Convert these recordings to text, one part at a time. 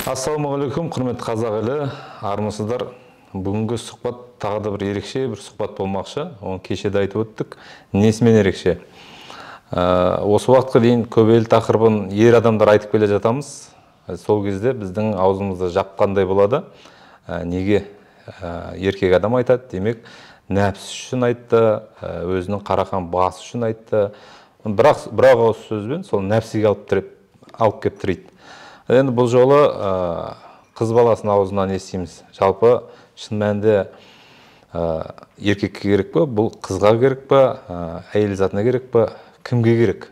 Ассалаумағалейкум, құрметті қазақ елі, армысыздар. Бүгінгі сұхбат тағы да бір ерекше бір сұхбат болмақшы. Оны кешеде айтып өттік. Несімен ерекше? Осы уақытқа дейін көбейл тақырыбын ер адамдар айтып келе жатамыз. Сол кезде біздің аузымызды жапқандай болады. Неге еркек адам айтады? Демек, нәпсі үшін айтты, өзінің қарақан басы үшін айтты. Бірақ осы сөзбен сол нәпсіге алып кеп тірейді. Енді бұл жолы қыз баласының аузынан естиміз. Жалпы шын мәнінде еркекке керек пе, бұл қызға керек пе, әйел затына керек пе, кімге керек?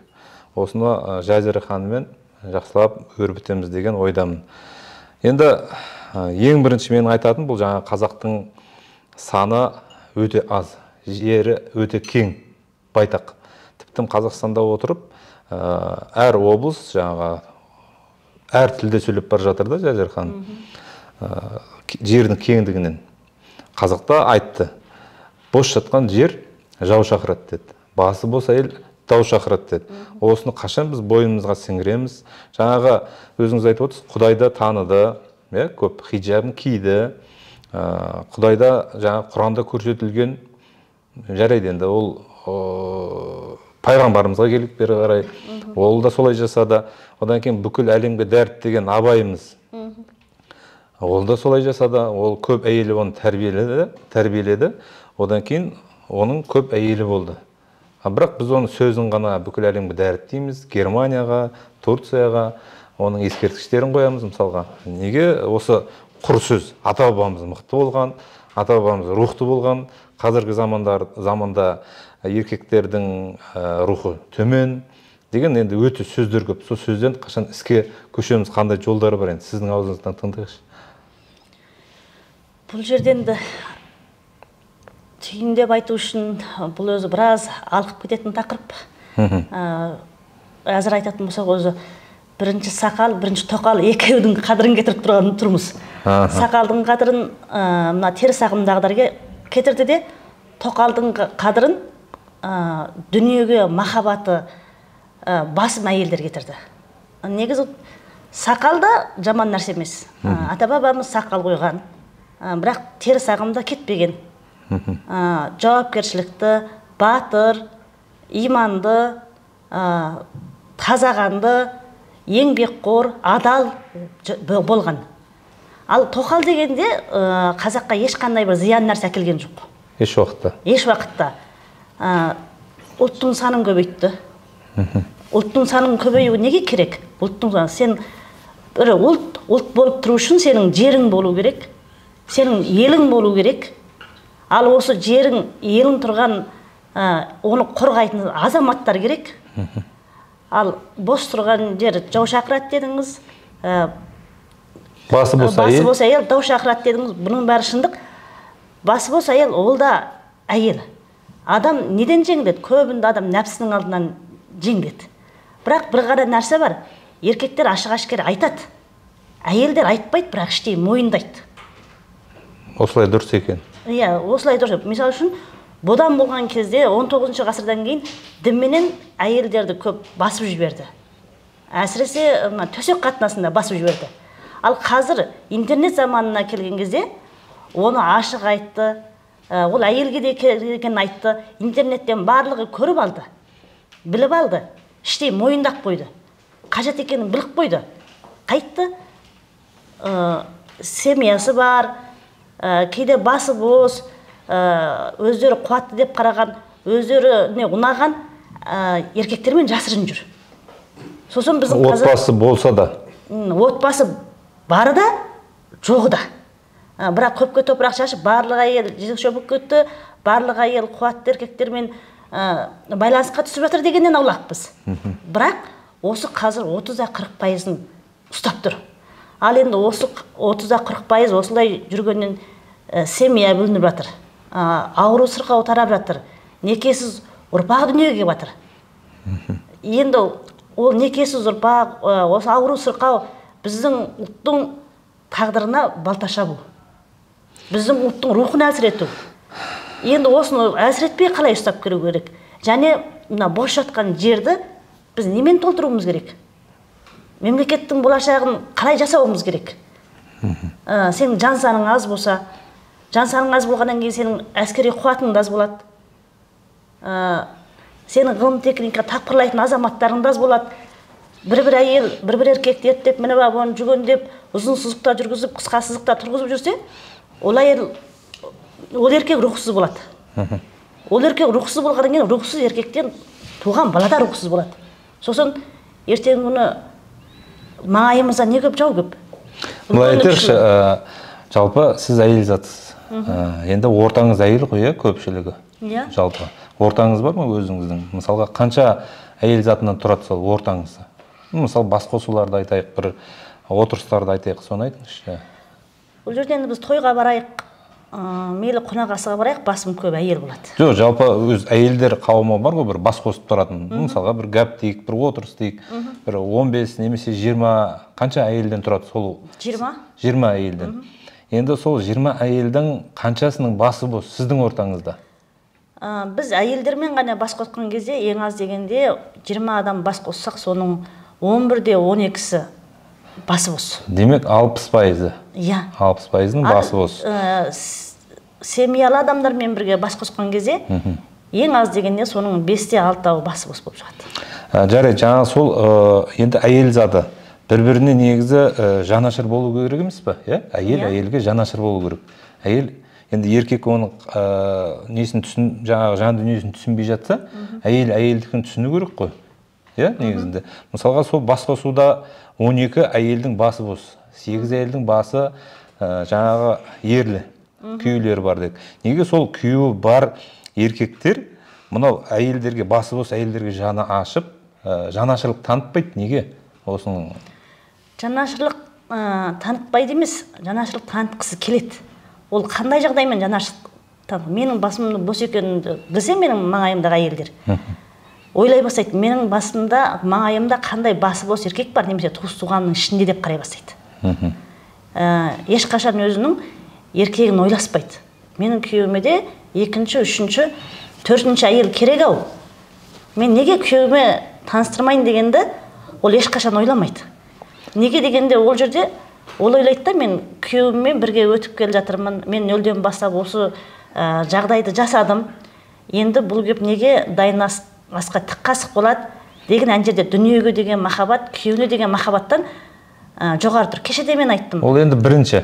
Осыны Жазира ханыммен жақсылап өрбітеміз деген ойдамын. Енді ең бірінші менің айтатын, бұл жаңа қазақтың саны өте аз, жері өте кең, байтақ. Тіптен Қазақстанда отырып, әр облыс жаңағы әр тілде сөйлеп бар жатыр да Жазира ханым. Жердің кеңдігінен. Қазақта айтты, бос жатқан жер жау шақырады деді. Басы бос әйел дау шақырады деді. Осыны қашан біз бойымызға сіңіреміз? Жаңағы өзіңіз айтып отырсыз, Құдайды таныды, көп хиджабын киді. Құдайда жаңа Құранда көрсетілген жарайды енді ол пайғамбарымызға келіп бері қарай. Ол да солай жасады. Одан кейін бүкіл әлемге дәріптеген абайымыз. Ол да солай жасады. Ол көп әйелі оны тәрбиеледі. Одан кейін оның көп әйелі болды. Бірақ біз оның сөзін ғана бүкіл әлемге дәріптейміз. Германияға, Турцияға, оның ескерткіштерін қоямыз мысалға. Неге осы құр сөз? Ата-бабамыз мықты болған, ата-бабамыз рухты болған. Қазіргі заманда еркектердің рухы төмен деген енді өте сөздер көп. Сол сөзден қашан іске көшеміз, қандай жолдары бар енді? Сіздің аузыңыздан тыңдайықшы. Бұл жерден де түйіндеп айту үшін бұл өзі біраз алқып кететін тақырып. Әзір айтатын болсақ, өзі бірінші сақал, бірінші тоқал екеудің қадірін кетіріп тұрмыз. Сақалдың қадірін мына теріс ағымдағыларға кетірді де, тоқалдың қадірін дүниеге махаббаты басым әйелдер кетірді. Негізі сақал да жаман нәрсе емес. Ата-бабамыз сақал қойған, бірақ теріс ағымда кетпеген. Жауапкершілікті, батыр, иманды, тазағанды, еңбекқор, адал болған. Ал тоқал дегенде қазаққа ешқандай бір зиян нәрсе әкелген жоқ. Еш уақытта. Еш уақытта. Ұлттың санын көбейтті. Ұлттың санын көбеюі неге керек? Сен бір ұлт болып тұру үшін сенің жерің болу керек, сенің елің болу керек. Ал осы жерің, елің тұрған, оны қорғайтын азаматтар керек. Ал бос тұрған жер жау шақырады дедіңіз. Басы бос әйел дау шақырады дедіңіз. Бұның бәрі шындық. Басы бос әйел, ол да әйел. Адам неден жеңдеді? Көбінде адам нәпсінің алдынан жеңдеді. Бірақ бір ғана нәрсе бар. Еркектер ашық-ашық айтады. Әйелдер айтпайды, бірақ іштей мойындайды. Осылай дұрыс екен. Иә, осылай дұрыс. Мысалы үшін, бодан болған кезде 19 ғасырдан кейін дінменен әйелдерді көп басып жіберді. Әсіресе төсек қатынасында басып жіберді. Ал қазір интернет заманына келген кезде оны ашық айтты. Ол әйелге де керекенін айтты. Интернеттен барлығы көріп алды, біліп алды, іштей мойындап қойды. Қажет екенін біліп қойды. Қайтты, семьясы бар, кейде басы бос, өздері қуатты деп қараған, өздері ұнаған еркектермен жасырын жүр. Сосын біздің отбасы болса да. Отбасы бары да, жоғы да. Бірақ көпке топырақ шашып, барлық әйел жезөкше болып кетті, барлық әйел қуатты еркектермен байланысқа түсіп жатыр дегеннен аулақпыз. Бірақ осы қазір 30-40% ұстап тұр. Ал енді осы 30-40% осылай жүргеннен семья бөлініп жатыр. Ауру сырқау тарап жатыр. Некесіз ұрпақ дүниеге батыр. Енді ол некесіз ұрпақ, осы ауру сырқау біздің ұлттың тағдырына балта шабу. Біздің ұлттың рухын әлсірету. Енді осыны әлсіретпей қалай ұстап керу керек? Және бос жатқан жерді біз немен толтыруымыз керек? Мемлекеттің болашағын қалай жасауымыз керек? Сенің жан саның аз болса, жан саның аз болғаннан кейін сенің әскери қуатың да аз болады. Сенің ғылым техника тапқырлайтын азаматтарың да аз болады. Бір әйел, бір еркекті ертеп, мініп алып, оны жүгендеп, ұзын сызықта жүргізіп, қысқа сызықта тұрғызып жүрсе, ол еркек рухсыз болады. Ол еркек рухсыз болғаннан кейін, рухсыз еркектен туған бала да рухсыз болады. Сосын ертеңгі күні маңайымызда не көп, жау көп. Былай айтайықшы, жалпы сіз әйел затсыз. Енді ортаңыз әйел ғой, көпшілігі. Жалпы. Ортаңыз бар ма өзіңіздің? Мысалға, қанша әйел затынан тұрады сол ортаңызда? Мысалы, бас қосуларды айтайық, бір отырыстарды айтайық, соны айтыңызшы. Бұл жерде біз тойға барайық, мейлі қонақасыға барайық, басым көп әйел болады. Жоқ, жалпы өз әйелдер қауымы бар ғой, бір бас қосып тұратын. Мысалға, бір гәп дейік, бір отырыс дейік, бір 15 немесе 20 қанша әйелден тұрады сол? 20 әйелден. Енді сол 20 әйелдің қаншасының басы бос сіздің ортаңызда? Біз әйелдермен ғана бас қосқан кезде ең аз дегенде 20 адам бас қоссақ, соның 11-де 12-сі басы бос. Демек 60%. Иә. 60%-ның басы бос. Семьялы адамдармен бірге бас қосқан кезде ең аз дегенде соның 5-те 6-ы басы бос болып шығады. Жарайды, жаңа сол енді әйел заты бір-біріне негізі жанашыр болу керек емес пе? Әйелге жанашыр болу керек. Әйел енді еркек оның жаңағы жан дүниесін түсінбей жатса, әйелдікін түсіну керек қой. Негізінде. Мысалға, сол бас қосуда 12 әйелдің басы бос. 8 әйелдің басы жаңағы ерлі, күйеулері бар дедік. Неге сол күйеуі бар еркектер мынау әйелдерге басы бос әйелдерге жаны ашып, жанашырлық танытпайды? Неге? Осының жанашырлық танытпайды емес, жанашырлық танытқысы келеді. Ол қандай жағдаймен жанашырлық танытады? Менің басымның бос екенін білсе, менің маңайымдағы әйелдер ойлай бастайды, менің басымда, маңайымда қандай басы бос еркек бар, немесе туыс-туғанның ішінде деп қарай бастайды. Ешқашан өзінің еркегін ойласпайды. Менің күйеуіме де 2-ші, 3-ші, 4-ші әйел керек-ау. Мен неге күйеуіме таныстырмайын дегенді ол ешқашан ойламайды. Неге дегенде ол жерде ол ойлайды да, мен күйеуіммен бірге өтіп келе жатырмын, мен нөлден бастап осы жағдайды жасадым. Енді бұл кеп неге дайын асқа тік қасық болады деген әнжерде дүниеге деген махаббат, күйеуіне деген махаббаттан жоғары тұр. Кеше де мен айттым. Ол енді бірінші.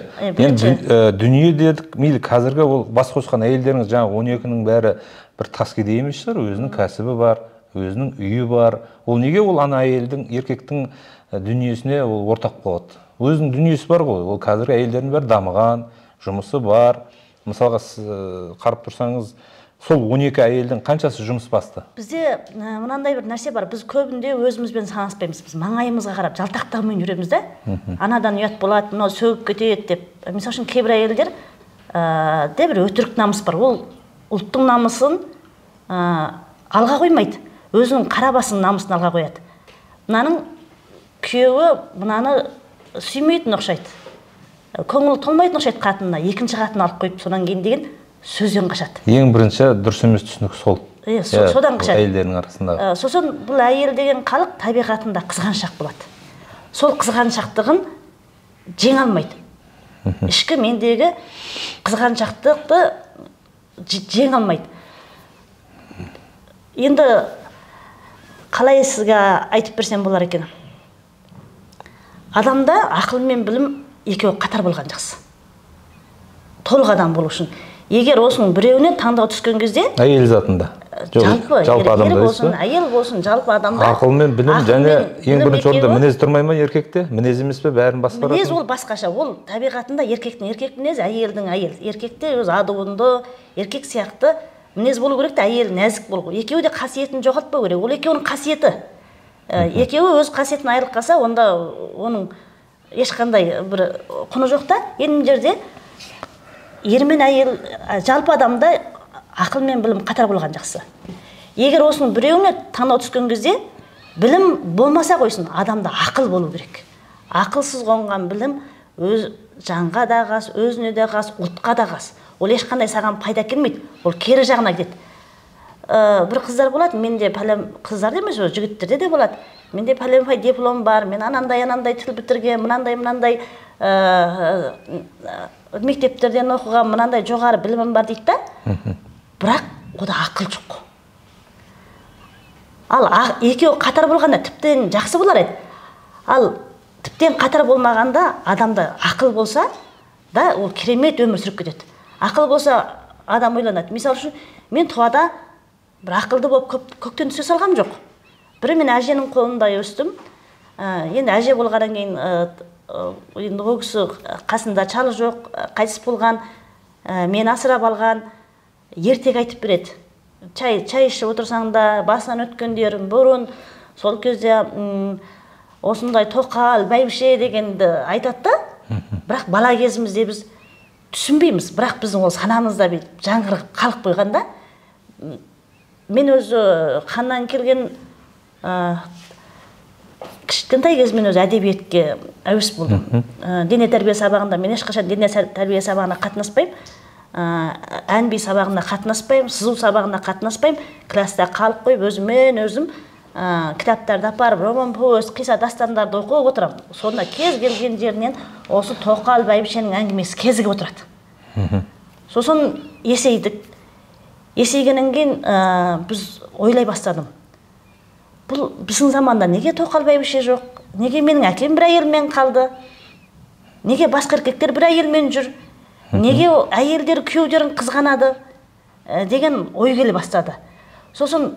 Дүние дедік, мейлі қазіргі ол бас қосқан әйелдеріңіз жаңа 12-нің бәрі бір тас кедей емес шығар, өзінің кәсібі бар, өзінің үйі бар. Ол неге ол ана әйелдің, еркектің дүниесіне ол ортақ болады? Өзінің дүниесі бар ғой, ол қазіргі әйелдердің бәрі дамыған, жұмысы бар. Мысалға, қарап тұрсаңыз, сол 12 әйелдің қаншасы жұмыс басты? Бізде мынандай бір нәрсе бар, біз көбінде өзімізбен санаспаймыз, біз маңайымызға қарап жалтақтаумен жүреміз да. Анадан ұят болады, мынау сөгіп кетеді деп. Мысалы үшін кейбір әйелдер бір өтірік намыс бар, ол ұлттың намысын алға қоймайды, өзінің қара басының намысын алға қояды. Мынаның күйеуі мынаны сүймейтін ұқсайды, көңілі толмайтын ұқсайды қатынына, екінші қатын алып қойып, содан кейін деген сөзден қашады. Ең бірінші дұрыс емес түсінік сол. Содан қашады. Әйелдердің арасындағы. Сосын бұл әйел деген халық табиғатында қызғаншақ болады. Сол қызғаншақтығын жеңе алмайды. Ішкі мендегі қызғаншақтықты жеңе алмайды. Енді қалай сізге айтып берсем болар екен? Адамда ақыл мен білім екеуі қатар болған жақсы. Толық адам болу үшін. Егер осының біреуіне таңдау түскен кезде, әйел затында, жалпы адамда болсын, әйел болсын, жалпы адамда ақыл мен білім және ең бірінші орында мінез тұрмай ма еркекте? Мінез емес пе, бәрін басқарады? Мінез ол басқаша, ол табиғатында еркектің еркек мінез, әйелдің әйел. Еркекте өз адуынды, еркек сияқты мінез болу керек те, әйел нәзік болу керек. Екеуі де қасиетін жоғалтпау керек. Ол екеуінің қасиеті. Екеуі өз қасиетін айырылып қалса, онда оның ешқандай бір құны жоқ та. Енді жерде ер мен әйел, жалпы адамда ақыл мен білім қатар болған жақсы. Егер осының біреуіне таңдау түскен кезде, білім болмаса қойсын, адамда ақыл болу керек. Ақылсыз қонған білім өз жанға да қас, өзіне де қас, ұлтқа да қас. Ол ешқандай саған пайда келмейді, ол кері жағына кетеді. Бір қыздар болады, менде қыздар емес, жігіттерде де болады. менде пәленбай диплом бар, мен анандай тіл бітірген, мынандай мектептерден оқыған, мынандай жоғары білімім бар дейді да. Бірақ ода ақыл жоқ. Ал екеуі қатар болғанда тіптен жақсы болар еді. Ал тіптен қатар болмағанда адамда ақыл болса, да ол керемет өмір сүріп кетеді. Ақыл болса адам ойланады. Мысалы үшін, мен туада бір ақылды болып көктен түсе салғам жоқ. Бірі мен әженің қолында өстім. Енді әже болғаннан кейін енді ол кісі қасында шалы жоқ, қайтыс болған, мен асырап алған, ертек айтып береді. Чай ішіп отырсаң да басынан өткендерін бұрын, сол кезде осындай тоқал, бәйбіше дегенді айтады да. Бірақ бала кезімізде біз түсінбейміз, бірақ біздің ол санамызда жаңғырып қалып қойғанда. Мен өзі қаннан келген кішкентай кезімнен өзі әдебиетке әуес болдым. Дене тәрбие сабағында мен ешқашан дене тәрбие сабағына қатынаспаймын. Ән би сабағына қатынаспаймын, сызу сабағына қатынаспаймын. Класста қалып қойып өзім кітаптарды апарып, роман повесть, қиса дастандарды оқып отырамын. Сонда кез келген жерінен осы тоқал бәйбішенің әңгімесі кезігіп отырады. Сосын есейдік. Есейгеннен кейін біз ойлай бастадым. Бұл біздің заманда неге тоқал бәйбіше жоқ? Неге менің әкем бір әйелмен қалды? Неге басқа еркектер бір әйелмен жүр? Неге әйелдер күйеулерін қызғанады? Деген ой келе бастады. Сосын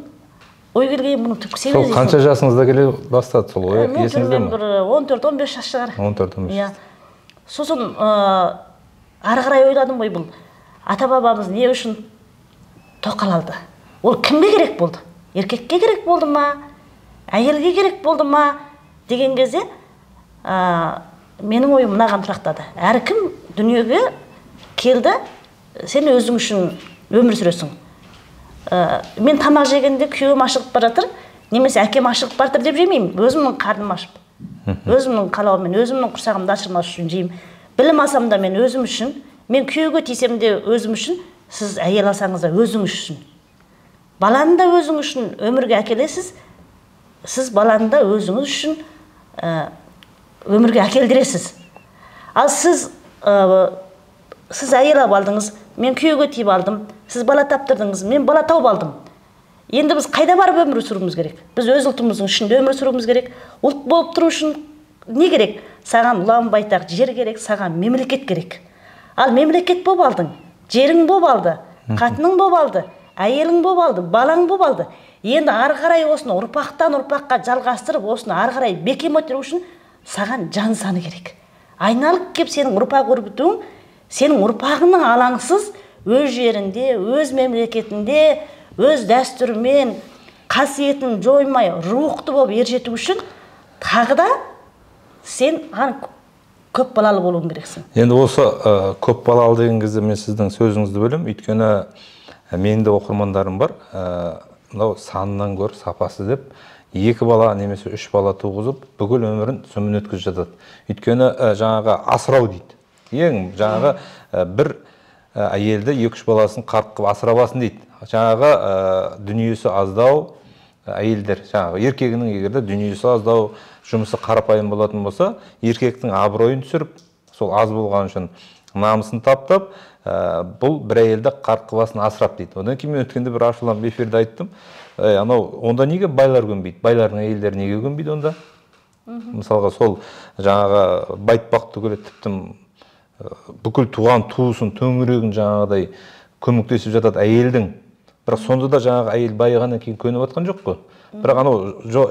ой келген бұның түпкі себебі. Сол қанша жасыңызда келе бастады сол ой? Есіңізде ме? Мен бір 14-15 жас шығар. 14-15. Сосын ары қарай ойладым ғой, бұл ата-бабамыз не үшін тоқал алды? Ол кімге керек болды? Еркекке керек болды ма? Әйелге керек болды ма? Деген кезде менің ойым мынаған тұрақтады. Әркім дүниеге келді, сен өзің үшін өмір сүресің. Мен тамақ жегенде күйеуім ашығып бара жатыр, немесе әкем ашығып бара жатыр деп жемеймін. Өзімнің қарным ашып, өзімнің қалауыммен, өзімнің құрсағымды ашырмас үшін жеймін. Білім алсам да мен өзім үшін, мен күйеуге тисем де өзім үшін, сіз әйел алсаңыз да өзіңіз үшін. Баланы да өзің үшін өмірге әкелесіз, сіз баланы да өзіңіз үшін өмірге әкелдіресіз. Ал сіз әйел алып алдыңыз, мен күйеуге тиіп алдым, сіз бала таптырдыңыз, мен бала тауып алдым. Енді біз қайда барып өмір сүруіміз керек? Біз өз ұлтымыздың ішінде өмір сүруіміз керек. Ұлт болып тұру үшін не керек? Саған ұлан байтақ жер керек, саған мемлекет керек. Ал мемлекет болып алдың, жерің болып алды, қатының болып алды, әйелің болып алды, балаң болып алды. Енді ары қарай осыны ұрпақтан ұрпаққа жалғастырып, осыны ары қарай бекем өтіру үшін саған жан саны керек. Айналып кеп сенің ұрпақ өрбітуің, сенің ұрпағының алаңсыз өз жерінде, өз мемлекетінде, өз дәстүрімен қасиетін жоймай, рухты болып ержету үшін тағы да сен көп балалы болуың керексің. Енді осы көп балалы деген кезде мен сіздің сөзіңізді бөлем, өйткені менің де оқырмандарым бар. Мынау санынан гөрі сапасы деп, 2 бала немесе 3 бала туғызып, бүкіл өмірін сүмін өткізіп жатады. Өйткені жаңағы асырау дейді. Ең жаңағы бір әйелді 2-3 баласын қарт қылып асырабасын дейді. Жаңағы дүниесі аздау әйелдер, жаңағы еркегінің егерде дүниесі аздау, жұмысы қарапайым болатын болса, еркектің абыройын түсіріп, сол аз болған үшін намысын таптап, бұл бір әйелді қарт қылбасын асырап дейді. Одан кейін мен өткенде бір ашуланып эфирде айттым. Онда неге байлар көнбейді? Байлардың әйелдері неге көнбейді онда? Мысалға сол жаңағы байтпақ түгілі тіптім бүкіл туған туысын, төңірегін жаңағыдай көмектесіп жатады әйелдің. Бірақ сонда да жаңағы әйел байығаннан кейін көніп жатқан жоқ қой. Бірақ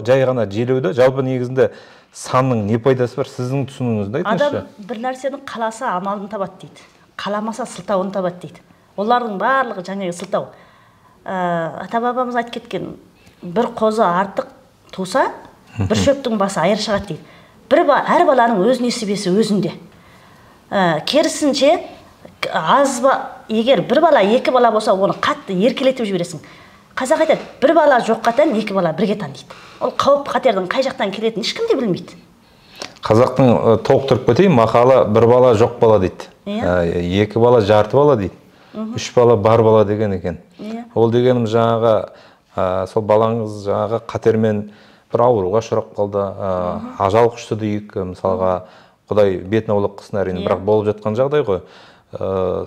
жай ғана желеуді, жалпы негізінде санның не пайдасы бар? Сіздің түсінігіңізді айтыңызшы. Адам бір нәрсенің қаласа амалын табады дейді. Қаламаса сылтауын табады дейді. Олардың барлығы жаңағы сылтау. Ата-бабамыз айтып кеткен, бір қозы артық туса, бір шөптің басы айыр шығады дейді. Әр баланың өз несібесі өзінде. Керісінше, егер бір бала, 2 бала болса, оны қатты еркелетіп жібересің. Қазақ айтады, бір бала жоққа тән, 2 бала бірге тән дейді. Ол қауіп қатердің қай жақтан келетінін ешкім де білмейді. Қазақтың толықтырып кетейін, мақалы бір бала жоқ бала дейді. 2 бала жарты бала дейді. 3 бала бар бала деген екен. Ол дегенім жаңағы сол балаңыз жаңағы қатермен бір ауруға ұшырап қалды, ажал құшты дейік, мысалға Құдай бетін аулақ қылсын әрине, бірақ болып жатқан жағдай ғой.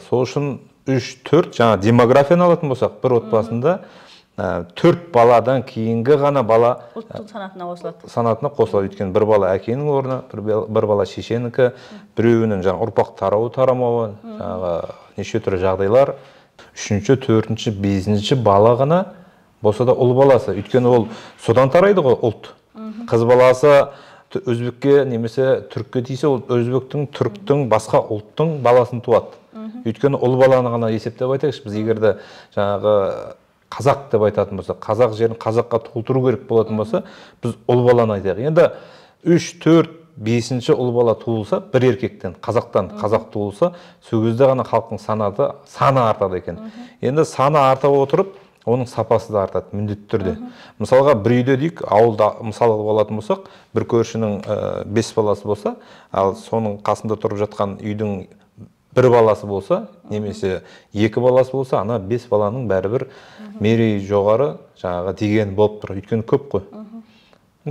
Сол үшін 3-4 жаңа демографияны алатын болсақ, бір отбасында 4 баладан кейінгі ғана бала ұлттың санатына қосылады. Өйткені бір бала әкенің орны, бір бала шешенікі, біреуінің жаңа ұрпақ тарамауы, жаңағы неше түрлі жағдайлар. 3-ші, 4-ші, 5-ші бала ғана болса да ұл баласы. Өйткені ол содан тарайды ғой ұлт. Қыз баласы өзбекке немесе түрікке тисе, ол өзбектің, түріктің, басқа ұлттың баласын туады. Өйткені ұл баланы ғана есептеп айтайықшы, біз егерде жаңағы қазақ деп айтатын болса, қазақ жерін қазаққа толтыру керек болатын болса, біз ұл баланы айтайық. Енді 3, 4, 5-ші ұл бала туылса, бір еркектен, қазақтан қазақ туылса, сол кезде ғана халықтың саны артады екен. Енді саны арта отырып, оның сапасы да артады міндетті түрде. Мысалға бір үйде дейік, ауылда мысалға болатын болсақ, бір көршінің 5 баласы болса, ал соның қасында тұрып жатқан үйдің бір баласы болса, немесе 2 баласы болса, ана 5 баланың бәрібір мерейі жоғары жаңағы деген болып тұр. Өйткені көп қой.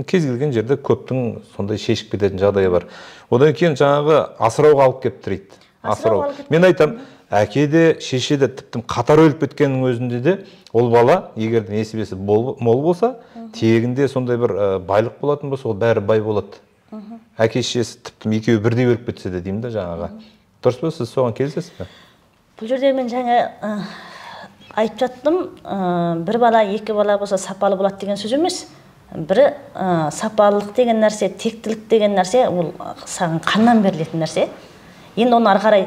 Кез келген жерде көптің сондай шешіп кететін жағдайы бар. Одан кейін жаңағы асырауға алып келіп тірейді. Асырау. Мен айтам, әке де, шеше де тіптен қатар өліп кеткеннің өзінде де ол бала, егер де несібесі мол болса, тегінде сондай бір байлық болатын болса, ол бәрі бай болады. Әке шешесі тіптен екеуі бірдей өліп кетсе де деймін да жаңағы. Дұрыс па, сіз соған келісесіз бе? Бұл жерде мен жаңа айтып жаттым, бір бала, 2 бала болса сапалы болады деген сөз емес. Бірі сапалылық деген нәрсе, тектілік деген нәрсе, ол саған қаннан берілетін нәрсе. Енді оны ары қарай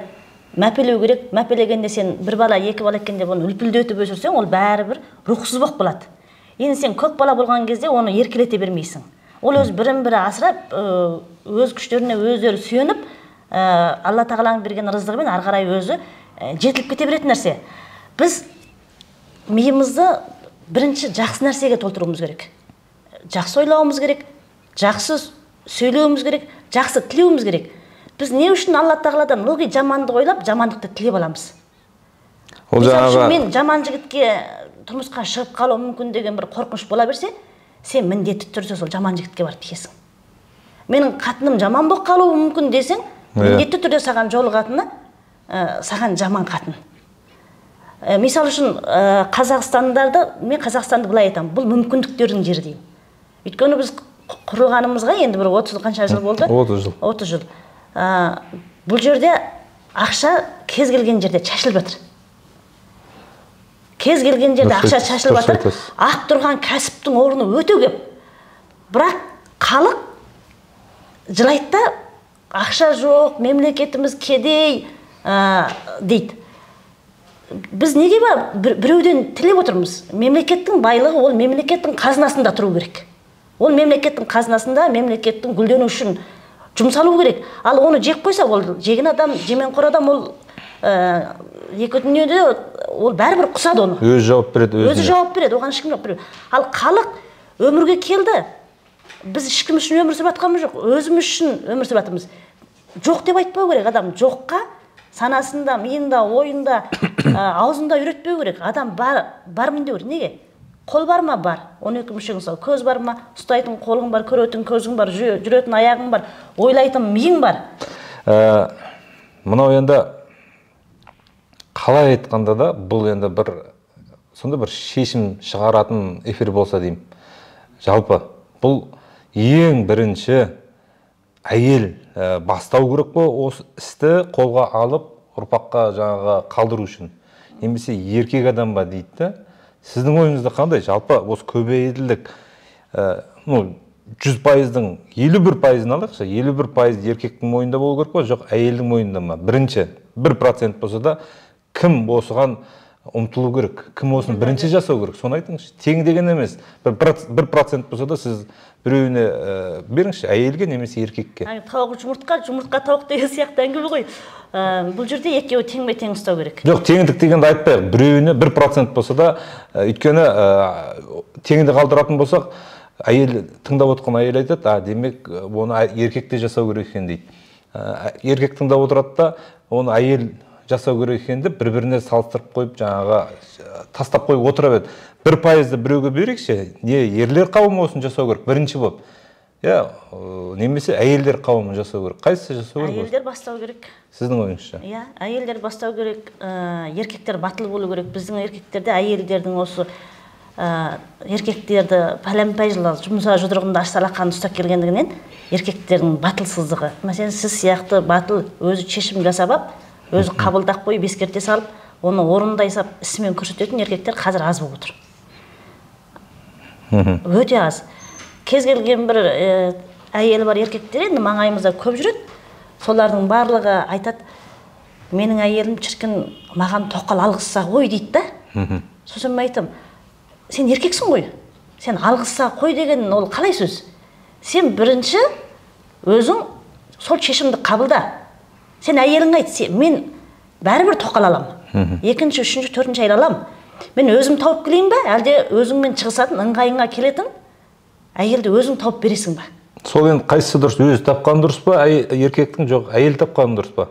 мәпелеу керек. Мәпелегенде сен бір бала, 2 бала екенде оны үлпілдетіп өсірсең, ол бәрібір рухсыз болып болады. Енді сен көп бала болған кезде оны еркелете бермейсің. Ол өз бірін-бірі асырап, өз күштеріне өздері сүйеніп, Алла тағаланың берген рызығымен ары қарай өзі жетіліп кете беретін нәрсе. Біз миымызды бірінші жақсы нәрсеге толтыруымыз керек. Жақсы ойлауымыз керек, жақсы сөйлеуіміз керек, жақсы тілеуіміз керек. Біз не үшін Алла тағаладан ылғи жамандық ойлап, жамандықты тілеп аламыз? Мен жаман жігітке тұрмысқа шығып қалуы мүмкін деген бір қорқыныш бола берсе, сен міндетті түрде сол жаман жігітке барып тиесің. Менің қатыным жаман болып қалуы мүмкін десең, міндетті түрде саған жолығатыны саған жаман қатын. Мисал үшін Қазақстандарды, мен Қазақстанды былай айтамын, бұл мүмкіндіктердің жері деймін. Өйткені біз құрылғанымызға енді бір 30 қанша жыл болды? 30 жыл. Бұл жерде ақша кез келген жерде шашылып жатыр. Кез келген жерде ақша шашылып жатыр. Ақ тұрған кәсіптің орны өте көп. Бірақ халық жылайды да, ақша жоқ, мемлекетіміз кедей дейді. Біз неге біреуден тілеп отырмыз? Мемлекеттің байлығы ол мемлекеттің қазынасында тұру керек. Ол мемлекеттің қазынасында мемлекеттің гүлдену үшін жұмсалу керек. Ал оны жеп қойса, ол жеген адам, жеменқор адам, ол екі дүниеде ол бәрібір құсады оны. Өзі жауап береді. Өзі жауап береді, оған ешкім жауап береді. Ал халық өмірге келді. Біз ешкім үшін өмір сүріп жатқанымыз жоқ, өзіміз үшін өмір сүріп жатырмыз. Жоқ деп айтпау керек адам. Жоққа санасында, миында, ойында, аузында үйретпеу керек. Адам бармын деу керек. Неге? Қол бар ма? Бар. 12 мүшең сау. Көз бар ма? Ұстайтын қолың бар, көретін көзің бар, жүретін аяғың бар, ойлайтын миың бар. Мынау енді қалай айтқанда да бұл енді бір сонда бір шешім шығаратын эфир болса деймін. Жалпы бұл ең бірінші әйел бастау керек қой осы істі қолға алып ұрпаққа жаңағы қалдыру үшін. Немесе еркек адам ба дейді. Сіздің ойыңызда қандай? Жалпы осы көбейділік 100%-дің 51%-ын алайықшы. 51% еркектің мойнында болу керек қой, жоқ әйелдің мойнында ма? Бірінші 1% болса да кім осыған ұмтылу керек? Кім осыны бірінші жасау керек? Соны айтыңызшы. Тең деген емес. 1% болса да сіз біреуіне беріңізші, әйелге немесе еркекке. Тауық жұмыртқа тауық деген сияқты әңгіме ғой. Бұл жерде екеуі тең ұстау керек. Жоқ, теңдік дегенді айтпайық. Біреуіне 1% болса да, өйткені теңді қалдыратын болсақ, әйел тыңдап отқан әйел айтады, демек оны еркекте жасау керек екен дейді. Еркек тыңдап отырады да, оны әйел жасау керек екен деп бір-біріне салыстырып қойып жаңағы тастап қойып отыра береді. 1%-ды біреуге берейікші, не ерлер қауымы осын жасау керек бірінші болып. Немесе әйелдер қауымы жасау керек. Қайсысы жасау керек? Әйелдер бастау керек. Сіздің ойыңызша? Әйелдер бастау керек, еркектер батыл болу керек. Біздің еркектерде әйелдердің осы еркектерді пәлен-пәй жылы жұмысқа жұдырығында ашсалаққан ұстап келгендігінен еркектердің батылсыздығы. Мәселен, сіз сияқты батыл өзі шешім жасап алып, өзі қабылдап қойып ескерте салып, оны орындай сап ісімен көрсететін еркектер қазір аз болып отыр. Өте аз. Кез келген бір әйелі бар еркектер енді маңайымызда көп жүреді. Солардың барлығы айтады, менің әйелім шіркін маған тоқал алғызса ғой дейді да. Сосын мен айтам, сен еркексің ғой. Сен алғызса қой деген ол қалай сөз? Сен бірінші өзің сол шешімді қабылда. Сен әйеліңе айт, мен бәрібір тоқал аламын. Екінші, үшінші, төртінші әйел аламын. Мен өзім тауып келейін ба, әлде өзіңмен шығысатын, ыңғайыңа келетін әйелді өзің тауып бересің ба? Сол енді қайсысы дұрыс, өзі тапқан дұрыс па, еркектің жоқ, әйел тапқан дұрыс па?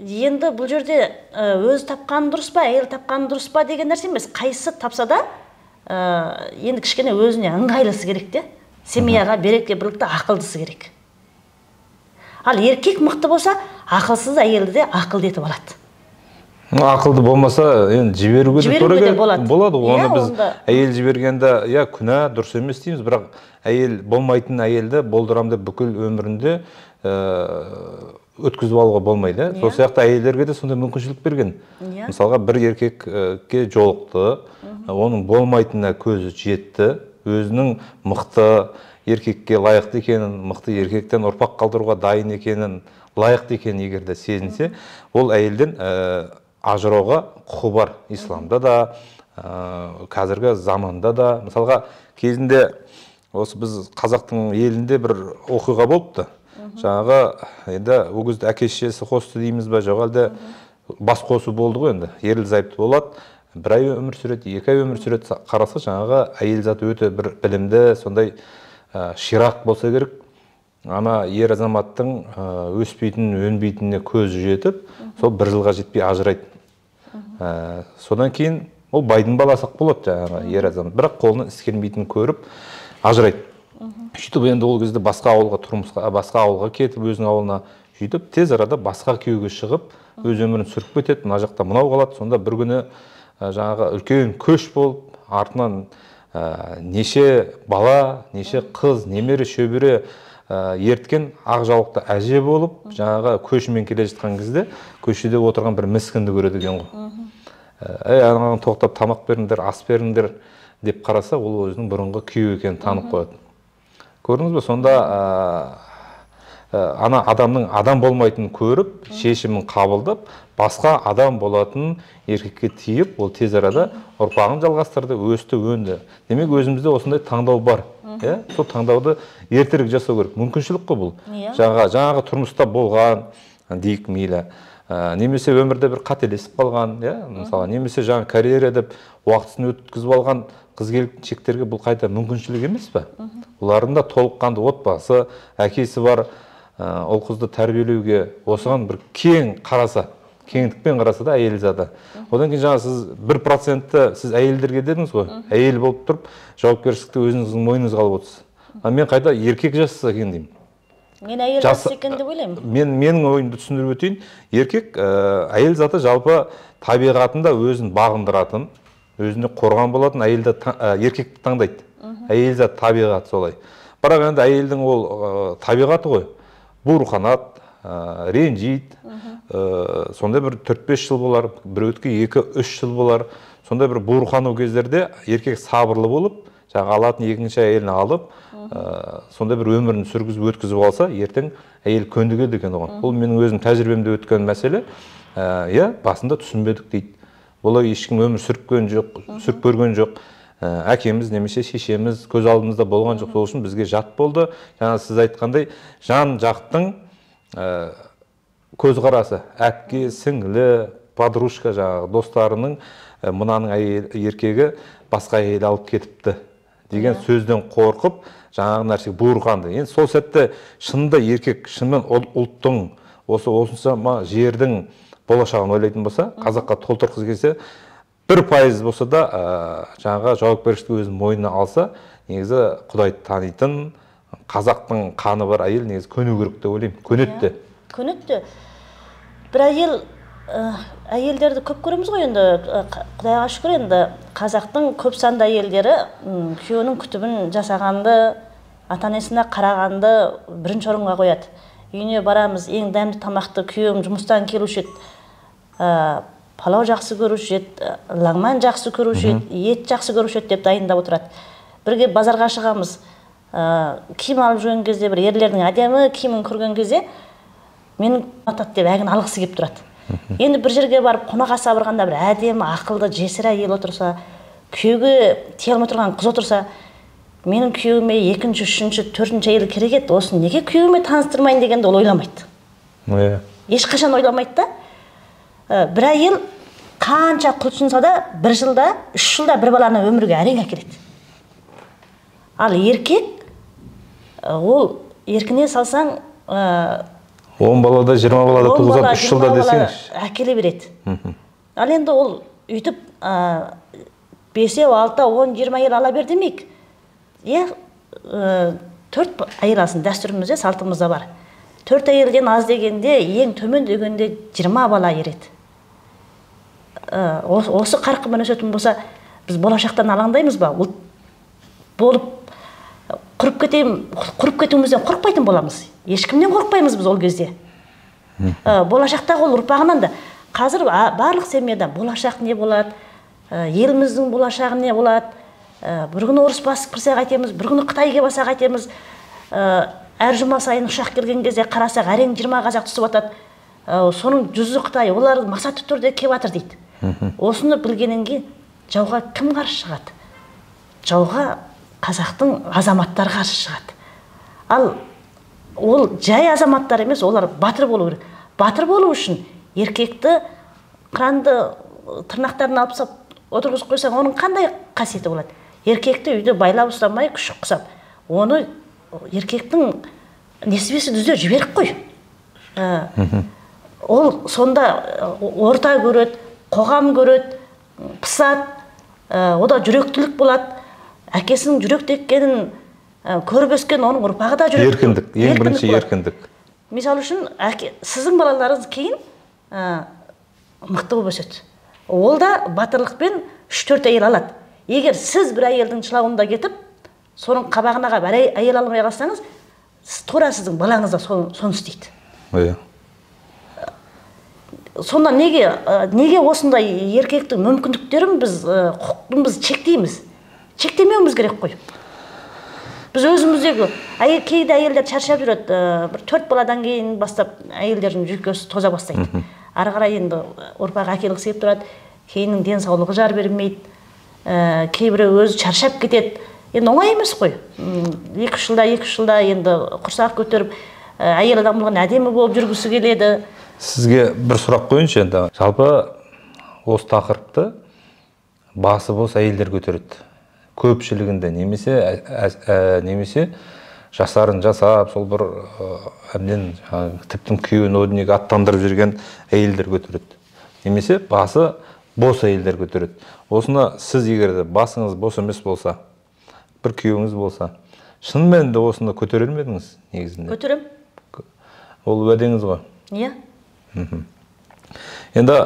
Енді бұл жерде өзі тапқан дұрыс па, әйел тапқан дұрыс па деген нәрсе емес. Қайсысы тапса да, енді кішкене өзіне ыңғайлысы керек те. Семьяға береке бірлікті ақылдысы керек. Ал еркек мықты болса, ақылсыз әйелді де ақылды етіп алады. Ақылды болмаса, енді жіберуге де болады. Оны біз әйел жібергенде, күнә дұрыс емес дейміз, бірақ әйел болмайтын әйелді болдырам деп бүкіл өмірінде өткізіп алуға болмайды. Сол сияқты әйелдерге де сондай мүмкіншілік берген. Мысалға бір еркекке жолықты, оның болмайтынына көзі жетті, өзінің мықты еркекке лайықты екенін, мықты еркектен ұрпақ қалдыруға дайын екенін, лайықты екенін егерде сезінсе, ол әйелден ажырауға құқы бар. Исламда да, қазіргі заманда да. Мысалға, кезінде осы біз қазақтың елінде бір оқиға болыпты. Жаңағы, енді ол кезде әке-шешесі қосты дейміз ба, жоқ әлде бас қосу болды ғой енді. Ерлі-зайыпты болады. Бір ай өмір сүреді, 2 ай өмір сүреді, қараса жаңағы әйел заты өте бір білімді, сондай ширақ болса керек. Ана ер азаматтың өспейтін, өнбейтініне көзі жетіп, сол 1 жылға жетпей ажырайды. Содан кейін ол байдың баласы болады жаңағы ер азамат, бірақ қолына іс келмейтінін көріп ажырайды. Сөйтіп енді ол кезде басқа ауылға тұрмысқа, басқа ауылға кетіп, өзінің ауылына сөйтіп тез арада басқа күйеуге шығып, өз өмірін сүріп кетеді. Мына жақта мынау қалады. Сонда бір күні жаңағы үлкен көш болып, артынан неше бала, неше қыз, немере, шөбере ерткен ақ жаулықты әже болып, жаңағы көшімен келе жатқан кезде көшеде отырған бір міскінді көреді екен ғой. Анаған тоқтап тамақ беріңдер, ас беріңдер деп қараса, ол өзінің бұрынғы күйеуі екенін танып қояды. Көрдіңіз бе? Сонда ана адамның адам болмайтынын көріп, шешімін қабылдап, басқа адам болатын еркекке тиіп, ол тез арада ұрпағын жалғастырды, өсті, өнді. Демек, өзімізде осындай таңдау бар. Сол таңдауды ертерек жасау керек. Мүмкіншілік қой бұл. Жаңағы тұрмыста болған, дейік мейлі, немесе өмірде бір қателесіп қалған, мысалы, немесе жаңа карьера деп уақытысын өткізіп алған қыз-келіншектерге бұл қайта мүмкіншілік емес пе? Олардың да толыққанды отбасы, әкесі бар, ол қызды тәрбиелеуге осыған бір кең қараса, кеңдікпен қараса да әйел заты. Одан кейін жаңа сіз 1%-ті сіз әйелдерге дедіңіз ғой, әйел болып тұрып, жауапкершілікті өзіңіздің мойныңызға алып отырсыз. Мен қайта еркек жасаса екен деймін. Мен әйел заты екен деп ойлаймын. Менің ойымды түсіндіріп өтейін. Еркек, әйел заты жалпы табиғатында өзін бағындыратын, өзіне қорған болатын еркекті таңдайды. Әйел заты табиғаты солай. Бірақ енді әйелдің ол табиғаты ғой. Буырқанат, ренжейді, сондай бір 4-5 жыл болар, бір өтке 2-3 жыл болар. Сондай бір буырқану кездерде еркек сабырлы болып, жаңағы алатын екінші әйелін алып, сондай бір өмірін сүргізіп өткізіп алса, ертең әйел көндігеді екен оған. Бұл менің өзім тәжірибемде өткен мәселе. Басында түсінбедік дейді. Бұлай ешкім өмір сүріп көрген жоқ. Әкеміз немесе шешеміз көз алдымызда болған жоқ, сол үшін бізге жат болды. Жаңа сіз айтқандай, жан жақтың көзқарасы, әпке, сіңлі, подружка, жаңағы достарының мынаның еркегі басқа әйел алып кетіпті деген сөзден қорқып, жаңағы нәрсе буырқанды. Енді сол сәтте шынында еркек, шынымен ұлттың, осыншама жердің болашағын ойлайтын болса, қазаққа толтырғысы келсе, 1% болса да жаңағы жауапкершілікті өзінің мойнына алса, негізі Құдайды танитын, қазақтың қаны бар әйел негізі көну керек деп ойлаймын. Көнетті. Көнетті. Бір әйелдерді көп көреміз ғой енді, Құдайға шүкір енді қазақтың көп санды әйелдері күйеуінің күтімін жасағанды, ата-анасына қарағанды бірінші орынға қояды. Үйіне барамыз, ең дәмді тамақты күйеуім жұмыстан келуші еді, палау жақсы көруші еді, лаңман жақсы көруші еді, ет жақсы көруші еді деп дайындап отырады. Бірге базарға шығамыз, киім алып жүрген кезде, бір ерлердің әдемі киімін көрген кезде менің атады деп әгін алғысы келіп тұрады. Енді бір жерге барып қонақ аса барғанда бір әдемі, ақылды, жесір әйел отырса, күйеуге тие алмай тұрған қыз отырса, менің күйеуіме екінші, үшінші, төртінші әйел керек еді, осыны неге күйеуіме таныстырмайын дегенді ол ойламайды. Ешқашан ойламайды да. Бір әйел қанша құлшынса да, бір жылда, 3 жылда бір баланы өмірге әрең әкеледі. Ал еркек, ол еркіне салсаң, 10 балада, 20 балада туғызады, 3 жылда десеңіз. Әкеле береді. Ал енді ол үйтіп 5, 6, 10, 20 әйел ала бер демейік. 4 әйел алсын, дәстүрімізде, салтымызда бар. 4 әйелден аз дегенде, ең төмен дегенде 20 бала ереді. Осы қарқынмен өсетін болса, біз болашақтан алаңдаймыз ба? Болып құрып кетуімізден қорықпайтын боламыз. Ешкімнен қорықпаймыз біз ол кезде. Болашақтағы ол ұрпағынан да. Қазір барлық семьяда болашақ не болады, еліміздің болашағы не болады. Бір күні орыс басып кірсек айтеміз, бір күні Қытайға басақ айтеміз. Әр жұма сайын ұшақ келген кезде қарасақ, әрең 20 қазақ түсіп атады. Соның 100-і Қытай, олар мақсатты түрде кеп атыр дейді. Осыны білгеннен кейін жауға кім қарсы шығады? Жауға қазақтың азаматтары қарсы шығады. Ал ол жай азаматтар емес, олар батыр болу керек. Батыр болу үшін еркекті қыранды тырнақтарын алып отырғызып қойсаң, оның қандай қасиеті болады? Еркекті үйде байлап ұстамай, күшік құсап, оны еркектің несібесі дүзде жіберіп қой. Ол сонда орта көреді, қоғам көреді, пысады, ода жүректілік болады. Әкесінің жүректі екенін көріп өскен, оның ұрпағы да жүрек. Еркіндік, ең бірінші еркіндік. Мысалы үшін, сіздің балаларыңыз кейін мықты болып өседі. Ол да батырлықпен 3-4 әйел алады. Егер сіз бір әйелдің шылауында кетіп, соның қабағына қап әйел алмай қалсаңыз, тура сіздің балаңыз да соны істейді. Сонда неге осындай еркектің мүмкіндіктерін құқығын біз чектейміз? Чектемеуіміз керек қой. Біз өзіміздегі кейде әйелдер шаршап жүреді, бір 4 баладан кейін бастап әйелдердің жүйкесі тоза бастайды. Ары қарай енді ұрпақ әкелгісі келіп тұрады, кейінің денсаулығы жар бермейді, кейбірі өзі шаршап кетеді. Енді оңай емес қой. 2 жылда енді құрсақ көтеріп, әйел адам болған әдемі болып жүргісі келеді. Сізге бір сұрақ қойыншы енді. Жалпы осы тақырыпты басы бос әйелдер көтереді. Көпшілігінде немесе жасарын жасап, сол бір әбден тіптің күйеуін о дүниеге аттандырып жүрген әйелдер көтереді. Немесе басы бос әйелдер көтереді. Осыны сіз егер басыңыз бос емес болса, бір күйеуіңіз болса, шын мәнінде осыны көтерер ме едіңіз негізінде? Көтерем. Ол уәдеңіз ғой? Иә. Енді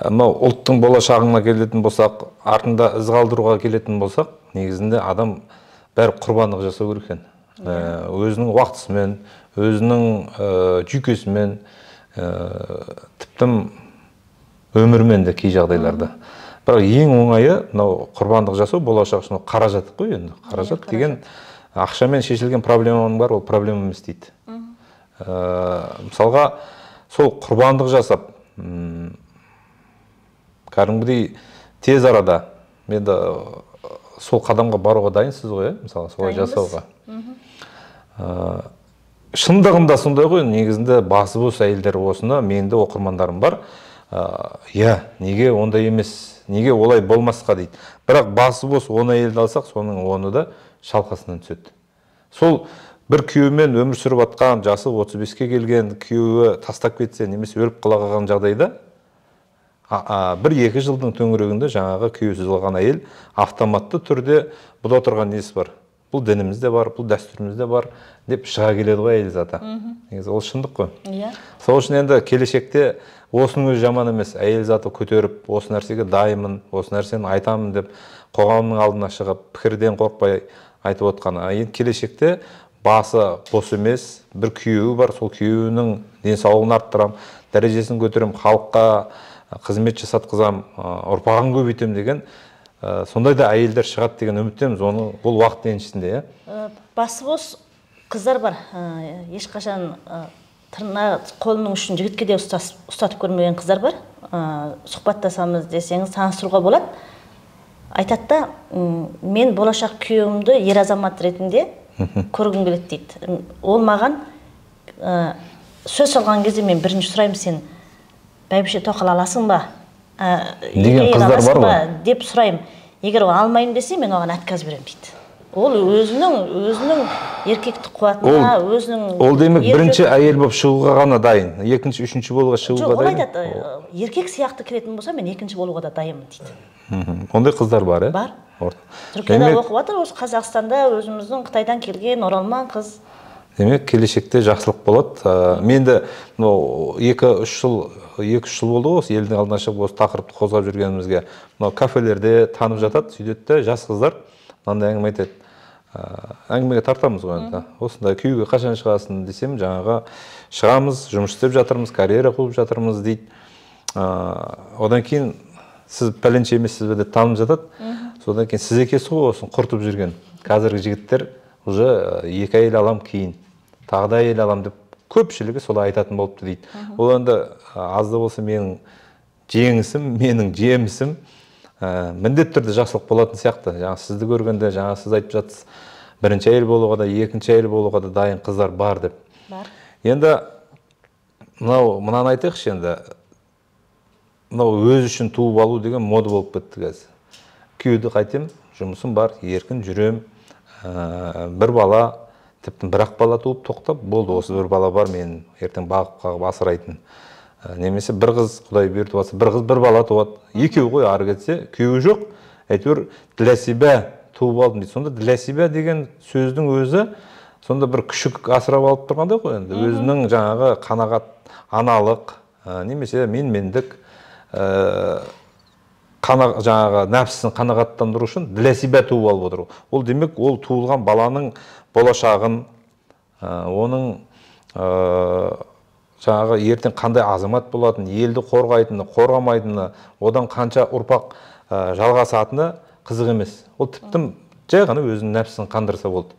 ұлттың болашағына келетін болсақ, артында із қалдыруға келетін болсақ, негізінде адам бәрі құрбандық жасау керек екен. Өзінің уақытысымен, өзінің жүйкесімен, тіптім өмірмен де кей жағдайларда. Бірақ ең оңайы құрбандық жасау болашақ үшін қаражат қой енді. Қаражат деген ақшамен шешілген проблеманың бар, ол проблема емес дейді. Мысалға, сол құрбандық жасап, кәдімгідей тез арада енді сол қадамға баруға дайынсыз ғой, мысалы солай жасауға. Шындығында сондай ғой, негізінде басы бос әйелдер осыны, менде оқырмандарым бар. Неге ондай емес, неге олай болмасқа дейді. Бірақ басы бос 10 әйелді алсақ, соның 10-ы да шалқасынан түседі. Сол бір күйеумен өмір сүріп атқан, жасы 35-ке келген күйеуі тастап кетсе, немесе өліп қала қалған жағдайда, 1-2 жылдың төңірегінде жаңағы күйеусіз қалған әйел автоматты түрде бұда отырған несі бар. Бұл дінімізде бар, бұл дәстүрімізде бар деп шыға келеді ғой әйел заты. Негізі ол шындық қой. Иә. Сол үшін енді келешекте осының өзі жаман емес. Әйел заты көтеріп, осы нәрсеге дайынмын, осы нәрсені айтамын деп қоғамның алдына шығып, пікірден қорықпай айтып отқаны. Енді келешекте басы бос емес, бір күйеуі бар, сол күйеуінің денсаулығын арттырам, дәрежесін көтерем, халыққа қызмет жасатқызам, ұрпағын көбейтем деген сондай да әйелдер шығады деген үміттеміз. Оны бұл уақыт еншісінде, басы бос қыздар бар. Ешқашан қолының ұшын жігітке де ұстатып көрмеген қыздар бар. Сұхбаттасамыз десеңіз таныстыруға болады. Айтады да, мен болашақ күйеуімді ер азамат ретінде көргім келеді дейді. Ол маған сөз салған кезде мен бірінші сұраймын, сен бәйбіше тоқал аласың ба? Деген қыздар бар ғой деп сұраймын. Егер ол алмаймын десе, мен оған отказ беремін дейді. Ол өзінің еркектік қуатына, Ол демек бірінші әйел болып шығуға ғана дайын, екінші, үшінші болуға шығуға дайын. Ол айтады, еркек сияқты келетін болса, мен екінші болуға да дайынмын дейді. Ондай қыздар бар, Бар. Түркияда оқып жатыр, осы Қазақстанда өзіміздің Қытайдан келген оралман қыз. Демек, келешекте жақсылық болады. Менде 2-3 жыл болды осы елдің алдына шығып осы тақырыпты қозғап жүргенімізге. Кафелерде танып жатады, сөйтеді, жас қыздар мынандай әңгіме айтады. Әңгімеге тартамыз ғой енді. Осындай күйеуге қашан шығасың десем, жаңағы шығамыз, жұмыс істеп жатырмыз, карьера қуып жатырмыз дейді. Одан кейін сіз пәленше емессіз бе деп танып жатады. Содан кейін сіз екесіз ғой осын құртып жүрген. Қазіргі жігіттер уже 2 әйел алам кейін, тағы да әйел алам деп көпшілігі солай айтатын болыпты дейді. Ол енді азда болса менің жеңісім, менің жемісім, міндетті түрде жақсылық болатын сияқты. Жаңа сізді көргенде, жаңа сіз айтып жатсыз, бірінші әйел болуға да, екінші әйел болуға да дайын қыздар бар деп. Бар. Енді мынаны айтайықшы енді. Өз үшін туып алу деген мода болып кетті қазір. Күйеуді қайтем, жұмысым бар, еркін жүрем, бір бала, тіптен 1-ақ бала туып тоқтап, болды, осы бір бала бар, мен ертең бағып асырайтын. Немесе бір қыз Құдай берді болса, бір қыз бір бала туады. Екеу ғой ары кетсе, күйеуі жоқ, әйтеуір для себя туып алдым дейді. Сонда для себя деген сөздің өзі сонда бір күшік асырап алып тұрғандай ғой енді. Өзінің жаңағы қанағат, аналық, немесе менмендік, жаңағы нәпсісін қанағаттандыру үшін для себя туып алып отыр. Ол демек, ол туылған баланың болашағын, оның жаңағы ертең қандай азамат болатыны, елді қорғайтыны, қорғамайтыны, одан қанша ұрпақ жалғасатыны қызық емес. Ол тіптен жай ғана өзінің нәпсісін қандырса болды.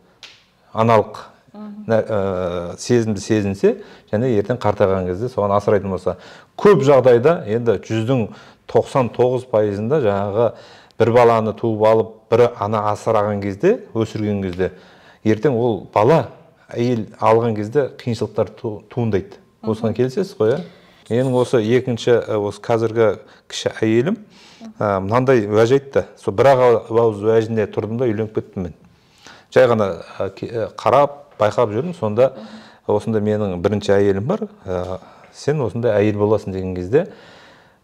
Аналық сезімді сезінсе, және ертең қартайған кезде соған асырайтын болса. Көп жағдайда, енді 100-дің 99%-ында жаңағы бір баланы туып алып, бір ана асыраған кезде, өсірген кезде, ертең ол бала әйел алған кезде қиыншылықтар туындайды. Осыған келесіз ғой, Менің осы екінші, осы қазіргі кіші әйелім мынандай уәж айтты. Сол бір-ақ ауыз уәжіне тұрдым да үйленіп кеттім мен. Жай ғана қарап, байқап жүрдім. Сонда осында менің бірінші әйелім бар. Сен осында әйел боласың деген кезде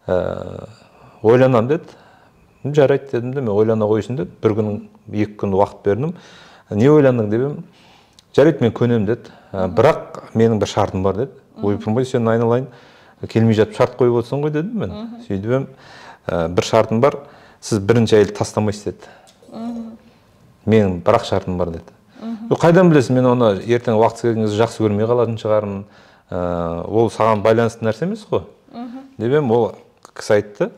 ойланам деді. Жарайды дедім де, мен ойлана қойсын деді. Бір күн, 2 күн уақыт бердім. Не ойландың дедім. Жарайды, мен көнем деді. Бірақ менің бір шартым бар деді. Ойпырмай, сен айналайын, келмей жатып шарт қойып отырсың ғой дедім мен. Сөйтіп бір шартым бар. Сіз бірінші әйелді тастамайсыз деді. Менің бірақ шартым бар деді. Қайдан білесің, мен оны ертең уақыт келген кезде жақсы көрмей қалатын шығармын. Ол саған байланысты нәрсе емес қой. Деп ол кісі айтты.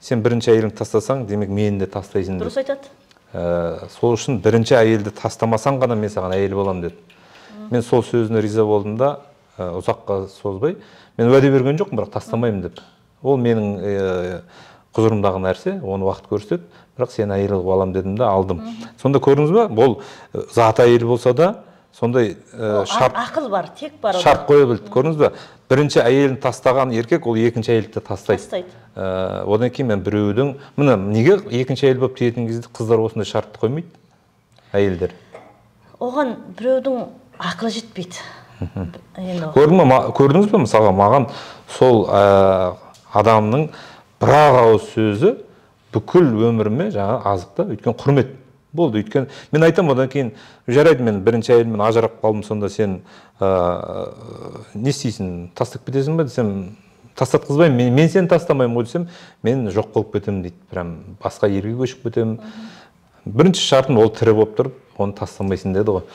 Сен бірінші әйеліңді тастасаң, демек мені де тастайсың деді. Дұрыс айтады. Сол үшін бірінші әйелді тастамасаң ғана мен саған әйел болам деді. Мен сол сөзіне риза болдым да, ұзаққа созбай, мен уәде берген жоқпын, бірақ тастамаймын деп. Ол менің құзырымдағы нәрсе, оны уақыт көрсетеді, бірақ сен әйел қылып алам дедім де алдым. Сонда көрдіңіз ба, бұл зат әйел болса да, сондай ақыл бар, тек бар. Шарт қоя білді, көрдіңіз ба? Бірінші әйелін тастаған еркек, ол екінші әйелді тастайды. Одан кейін мен біреудің, міне неге екінші әйел болып тиетін кезде қыздар осындай шартты қоймайды? Әйелдер. Оған біреудің ақылы жетпейді. Көрдіңіз бе, мысалға, маған сол адамның бір-ақ ауыз сөзі бүкіл өміріме жаңағы азықта, өйткені құрмет болды. Өйткені мен айтам, одан кейін жарайды, мен бірінші әйеліммен ажырап қалдым, сонда сен не істейсің, тастап кетесің бе десем, тастатқызбаймын, мен сені тастамаймын ғой десем, мен жоқ болып кетемін дейді, прям басқа елге көшіп кетемін. Бірінші шартым ол тірі болып тұрып, оны тастамайсың деді ғой.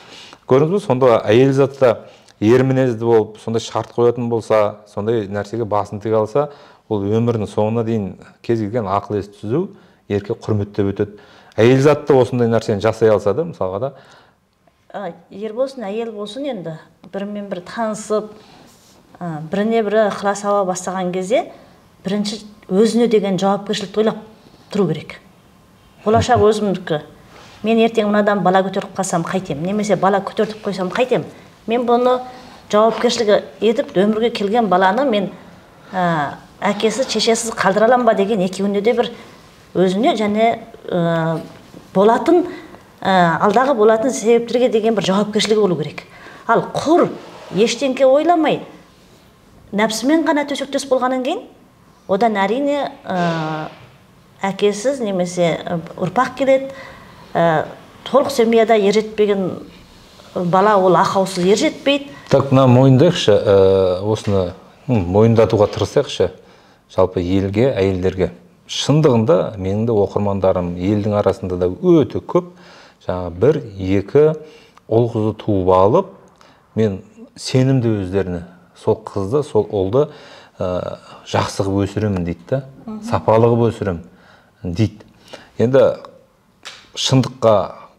Көрдіңіз бе, сонда әйел заты ер мінезді болып, сондай шарт қоятын болса, сондай нәрсеге басын тіге алса, ол өмірінің соңына дейін кез келген ақыл ес түзу, еркек құрметтеп өтеді. Әйел заты осындай нәрсені жасай алса да, мысалға да. Ер болсын, әйел болсын, енді бірімен бірі танысып, біріне бірі ықылас ала бастаған кезде, бірінші өзіне деген жауапкершілікті ойлап тұру керек. Болашақ өзімдікі. Мен ертең мынадан бала көтеріп қалсам қайтем, немесе бала көтертіп қойсам қайтем. Мен бұны жауапкершілігі етіп, өмірге келген баланы мен әкесі, шешесіз қалдыра аламын ба деген екеуіне де бір өзіне және болатын алдағы болатын себептерге деген бір жауапкершілігі болу керек. Ал құр ештеңке ойламай нәпсімен ғана төсектес болғаннан кейін, одан әрине әкесіз немесе ұрпақ келеді, толық семьяда ержетпеген бала ол ақаусыз ержетпейді. Так, мына мойындайықшы, осыны мойындатуға тырысайықшы, жалпы елге, әйелдерге. Шындығында менің де оқырмандарым елдің арасында да өте көп, жаңа бір, екі ұл қызы туып алып, мен сенімді өздеріне, сол қызды, сол ұлды жақсы қылып өсіремін дейді да, сапалы қылып өсіремін дейді. Енді шындыққа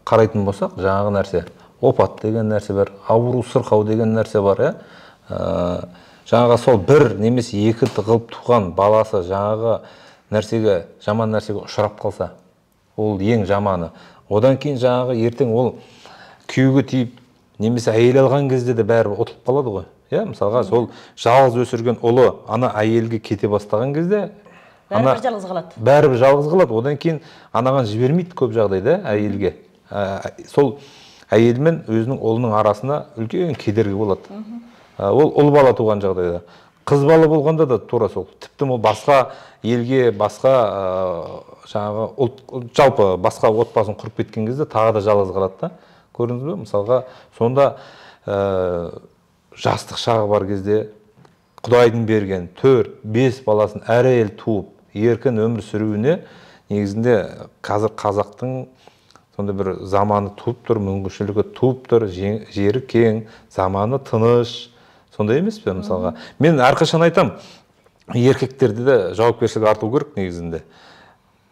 қарайтын болсақ, жаңағы нәрсе, опат деген нәрсе бар, ауру сырқау деген нәрсе бар, жаңағы сол бір немесе екі қылып туған баласы жаңағы нәрсеге, жаман нәрсеге ұшырап қалса, ол ең жаманы. Одан кейін жаңағы ертең ол күйеуге тиіп, немесе әйел алған кезде де бәрі ұтылып қалады ғой. Мысалға, сол жалғыз өсірген ұлы ана әйелге кете бастаған кезде, бәрібір жалғыз қалады. Бәрібір жалғыз қалады. Одан кейін анаған жібермейді көп жағдайда әйелге. Сол әйелмен өзінің ұлының арасына үлкен кедергі болады. Ол ұл бала туған жағдайда. Қыз бала болғанда да тура сол. Тіпті ол басқа елге, басқа жаңағы жалпы басқа отбасын құрып кеткен кезде тағы да жалғыз қалады да. Көрдіңіз бе? Мысалға, сонда жастық шағы бар кезде Құдайдың берген 4-5 баласын әр әйел туып, еркін өмір сүруіне негізінде қазір қазақтың сонда бір заманы туып тұр, мүмкіншілігі туып тұр, жері кең, заманы тыныш. Сондай емес пе мысалға? Мен әрқашан айтам, еркектерді де жауапкершілік арту керек негізінде.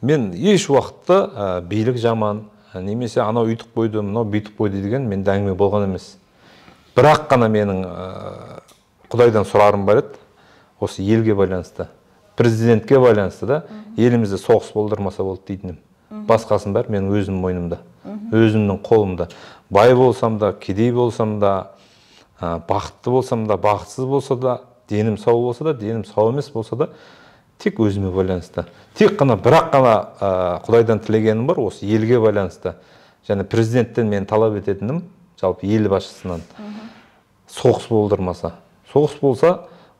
Мен еш уақытта билік жаман, немесе анау үйтіп қойды, мынау бүйтіп қойды деген менде әңгіме болған емес. Бірақ қана менің Құдайдан сұрарым бар еді, осы елге байланысты, президентке байланысты да, елімізде соғыс болдырмаса болды дейтінім. Басқасын бәрі менің өзімнің мойнымда, өзімнің қолымда. Бай болсам да, кедей болсам да, бақытты болсам да, бақытсыз болса да, денім сау болса да, денім сау емес болса да, тек өзіме байланысты. Тек қана, бірақ қана Құдайдан тілегенім бар, осы елге байланысты. Және президенттен мен талап ететінім, жалпы ел басшысынан, соғыс болдырмаса. Соғыс болса,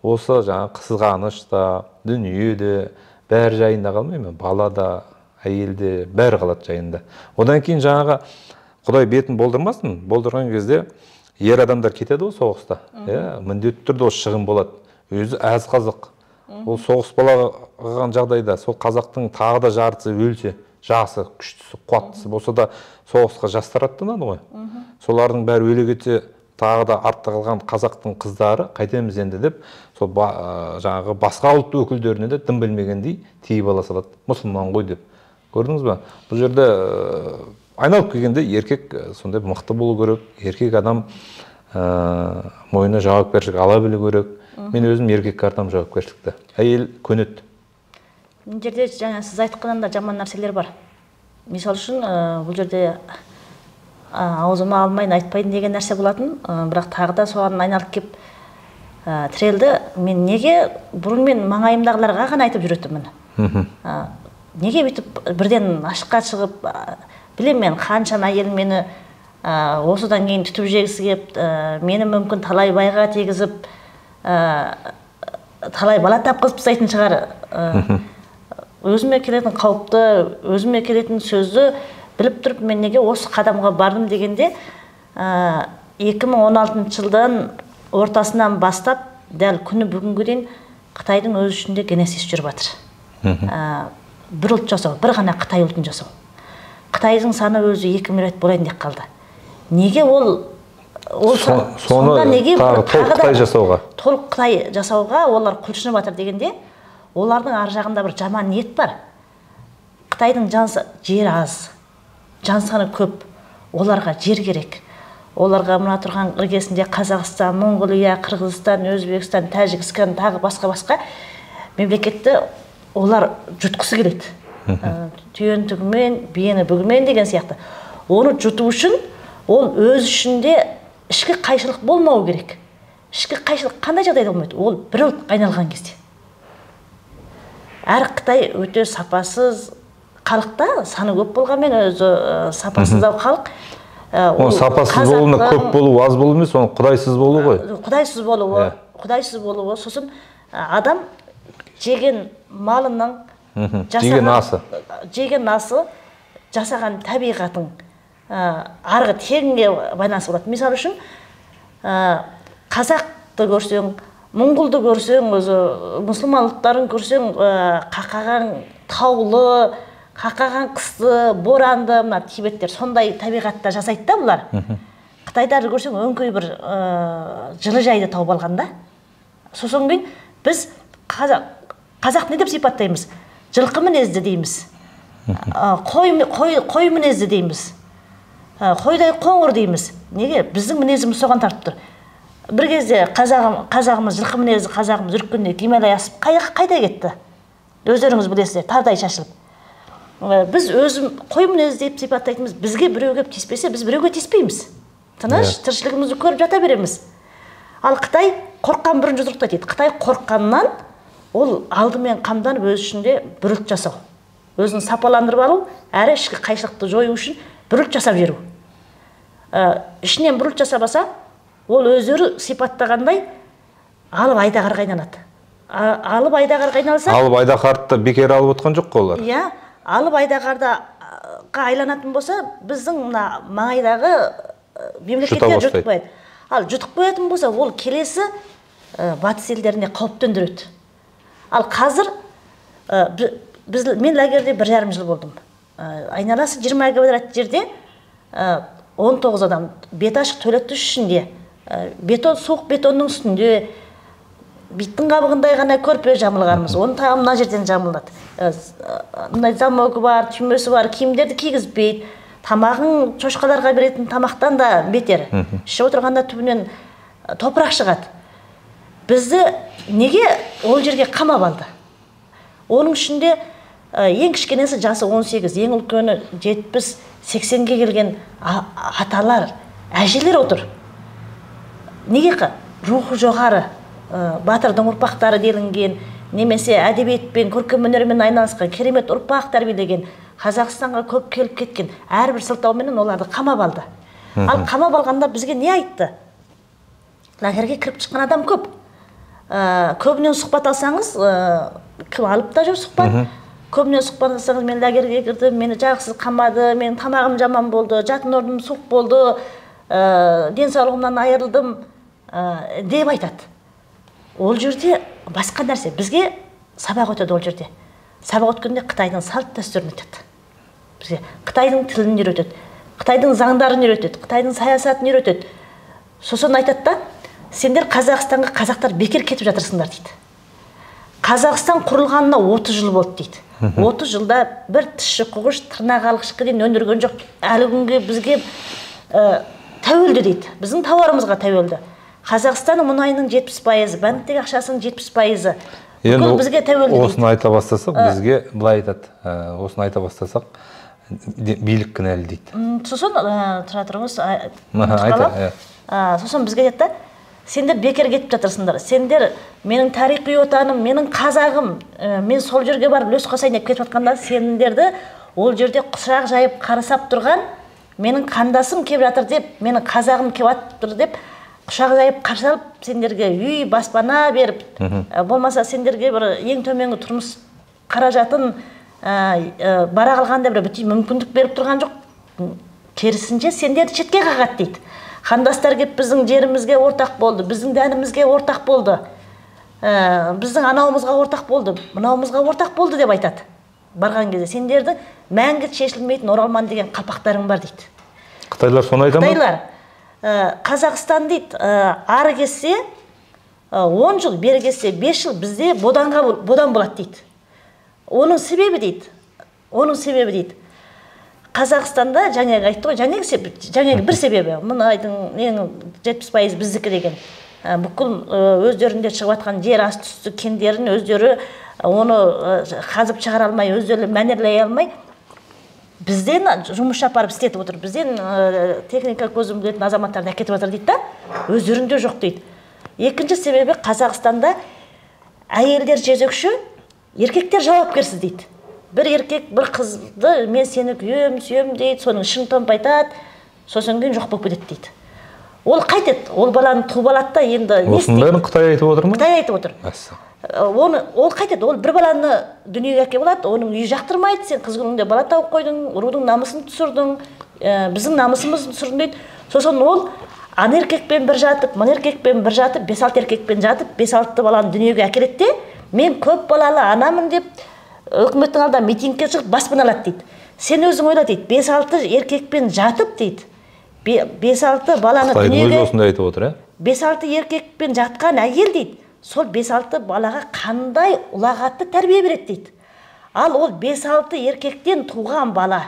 осы жаңа қызғаныш та, дүние де, бәрі жайында қалмай, бала да, әйел де, бәрі қалады жайында. Одан кейін жаңағы Құдай бетін болдырмасын, болдырған кезде ер адамдар кетеді ғой соғыста. Міндетті түрде осы шығын болады. Өзі әз қазақ. Ол соғыс болған жағдайда, сол қазақтың тағы да жартысы өлсе, жасы, күштісі, қуаттысы болса да, соғысқа жастар аттанады ғой. Солардың бәрі өле кетсе, тағы да артта қалған қазақтың қыздары қайтеміз енді деп, сол жаңағы басқа ұлт өкілдеріне де дым білмегендей тиіп ала салады. Мұсылман ғой деп. Көрдіңіз ба? Бұл жерде айналып келгенде еркек сондай мықты болу керек, еркек адам мойнына жауапкершілік ала білу керек. Мен өзім еркекке артам жауапкершілікті. Әйел көнеді. Бұл жерде жаңа сіз айтқаннан да жаман нәрселер бар. Misal үшін бұл жерде аузыма алмайын айтпайын деген нәрсе болатын, бірақ тағы да соған айналып кеп тірелді. Мен неге бұрын мен маңайымдағыларға ғана айтып жүретінмін. Неге бүйтіп бірден ашыққа шығып, білем мен қаншама әйел мені осыдан кейін түтіп жегісі кеп, мені мүмкін талай байға тегізіп, талай бала тапқызып тастайтын шығар. өзіме келетін қауіпті, өзіме келетін сөзді біліп тұрып мен неге осы қадамға бардым дегенде 2016 жылдан ортасынан бастап дәл күні бүгінге дейін Қытайдың өз ішінде генесис жүріп жатыр. Бір ұлт жасау, бір ғана Қытай ұлтын жасау. Қытайдың саны өзі 2 миллиард болайын деп қалды. Неге соны толық Қытай жасауға? Толық Қытай жасауға олар құлшынып жатыр дегенде, олардың ар жағында бір жаман ниет бар. Қытайдың жері аз, жан саны көп, оларға жер керек. Оларға мына тұрған іргесінде Қазақстан, Монғолия, Қырғызстан, Өзбекстан, Тәжікстан, тағы басқа мемлекетті олар жұтқысы келеді. Түйен түгімен, биені бүгімен деген сияқты. Оны жұту үшін ол өз ішінде ішкі қайшылық болмау керек. Ішкі қайшылық қандай жағдайда болмайды? Ол бір ұлт айналған кезде. Әр Қытай өте сапасыз халықта, саны көп болғанмен өзі сапасыздау халық. Сапасыз болуына көп болу, аз болу емес, оны құдайсыз болу ғой. Құдайсыз болуы, сосын адам жеген малының, жеген асы жасаған табиғатың арғы тегінге байланысты болады. Мысалы үшін, қазақты көрсең, мұңғылды көрсең, өзі мұсылман ұлттарын көрсең, қақаған таулы, қақаған қысты, боранды, мына тибеттер сондай табиғатта жасайды да бұлар. Қытайдарды көрсең өңкей бір жылы жайды тауып алғанда. Сосын кейін біз қазақ не деп сипаттаймыз? Жылқы мінезді дейміз. Қой мінезді дейміз. Қойдай қоңыр дейміз. Неге? Біздің мінезіміз соған тартып тұр. Бір кезде қазағымыз жылқы мінезді, қазағымыз үріккенде Гималай асып қайда кетті? Өздеріңіз білесіздер, тардай шашылып. Біз өзім қой мінезді деп сипаттайтымыз, бізге біреуге тиіспесе, біз біреуге тиіспейміз. Тыныш, тіршілігімізді көріп жата береміз. Ал Қытай қорыққан бірін жұдырықтайды дейді. Қытай қорыққаннан ол алдымен қамданып өз ішінде бір ұлт жасау. Өзін сапаландырып алу, әрі ішкі қайшылықты жою үшін бір ұлт жасап жүру. Ішінен бір ұлт жасамаса, ол өздері сипаттағандай алып айдағарға айналады. Алып айдағарға айналса, алып айдағарды бекер алып отқан жоқ қой олар. Иә, алып айдағарға айланатын болса, біздің маңайдағы мемлекетке жұтып қояды. Ал жұтып қоятын болса, ол келесі батыс елдеріне қауіп төндіреді. Ал қазір мен лагерде 1,5 жыл болдым. Айналасы 20 квадрат жерде 19 адам бет ашық төлетті ішінде, суық бетонның үстінде, биттің қабығындай ғана көрпе жамылғанымыз, оны тағы мына жерден жамылады. Замогы бар, түймесі бар, киімдерді кигізбейді. Тамағын шошқаларға беретін тамақтан да бетер. Ішіп отырғанда түбінен топырақ шығады. Бізді неге ол жерге қамап алды? Оның ішінде ең кішкенесі жасы 18, ең үлкені 70-80-ге келген аталар, әжелер отыр. Неге? Рухы жоғары. Батырдың ұрпақтары делінген, немесе әдебиетпен, көркем өнермен айналысқан, керемет ұрпақ тәрбиелеген, Қазақстанға көп келіп кеткен, әрбір сылтауменен оларды қамап алды. Ал қамап алғанда бізге не айтты? Лагерге кіріп шыққан адам көп. Көбінен сұхбат алсаңыз, кім алып та жүр сұхбат? Көбінен сұхбат алсаңыз, мен лагерге кірдім, мені жағсыз қамады, менің тамағым жаман болды, жатын орным суық болды, денсаулығымнан айырылдым деп айтады. Ол жерде басқа нәрсе, бізге сабақ өтеді ол жерде. Сабақ өткенде Қытайдың салт дәстүрін өтеді. Бізге Қытайдың тілін үйретеді, Қытайдың заңдарын үйретеді, Қытайдың саясатын үйретеді. Сосын айтады да, сендер Қазақстанға қазақтар бекер кетіп жатырсыңдар дейді. Қазақстан құрылғанына 30 жыл болды дейді. 30 жылда бір тісші қуғыш тырнақ алғышқа дейін өндірген жоқ. Әлі күнге бізге тәуелді дейді. Біздің тауарымызға тәуелді. Қазақстанның мұнайының 70%, банктегі ақшасының 70%. Бұл бізге тәуелді. Осыны айта бастасақ, бізге былай айтады. Осыны айта бастасақ, билік кінәлі дейді. Сосын тұра тұрыңыз. Сосын бізге айтады, сендер бекер кетіп жатырсыңдар. Сендер менің тарихи отаным, менің қазағым, мен сол жерге барып үлес қосайын деп кетіп жатқанда, сендерді ол жерде құшақ жайып қарасап тұрған менің қандасым келіп жатыр деп, менің қазағым келіп жатыр деп құшақ жайып қарсы алып, сендерге үй, баспана беріп, болмаса сендерге бір ең төменгі тұрмыс қаражатын бара қалғанда бір бүтін мүмкіндік беріп тұрған жоқ. Керісінше сендерді шетке қағады дейді. Қандастар кеп біздің жерімізге ортақ болды, біздің дәнімізге ортақ болды, біздің анауымызға ортақ болды, мынауымызға ортақ болды деп айтады. Барған кезде сендерді мәңгі шешілмейтін оралман деген қалпақтарың бар дейді. Қытайлар соны айта ма? Қытайлар Қазақстан дейді, ары кетсе 10 жыл, бері кетсе 5 жыл бізде бодан болады дейді. Оның себебі дейді. Қазақстанда жаңағы айтты ғой, жаңағы бір себебі, мұнайдың ең 70% біздікі деген. Бүкіл өздерінде шығып жатқан жер асты үсті кендерін өздері оны қазып шығара алмай, өздері мәнерлей алмай, бізден жұмыс апарып істетіп отыр. Бізден техника көзін білетін азаматтарды әкетіп жатыр дейді да, өздерінде жоқ дейді. Екінші себебі Қазақстанда әйелдер жезөкші, еркектер жауапкерсіз дейді. Бір еркек, бір қызды мен сені күйем, сүйем дейді, соның шын томп айтады, сосын кейін жоқ болып кетеді дейді. Ол қайтеді, ол баланы туып алады да енді не істейді? Осының бәрін Қытай айтып отыр ма? Қытай айтып отыр. Ол қайтеді, ол бір баланы дүниеге әкеп алады, оның үйі жақтырмайды, сен қыз күніңде бала тауып қойдың, рудың намысын түсірдің, біздің намысымызды түсірдің дейді. Сосын ол ана еркекпен бір жатып, мына еркекпен бір жатып, 5-6 еркекпен жатып, 5-6 баланы дүниеге әкеледі де, мен көп балалы анамын деп үкіметтің алдында митингке шығып баспана алады дейді. Сен өзің ойла дейді, 5-6 еркекпен жатып дейді, 5-6 баланы дүниеге, 5-6 еркекпен жатқан әйел дейді, сол 5-6 балаға қандай ұлағатты тәрбие береді дейді. Ал ол 5-6 еркектен туған бала,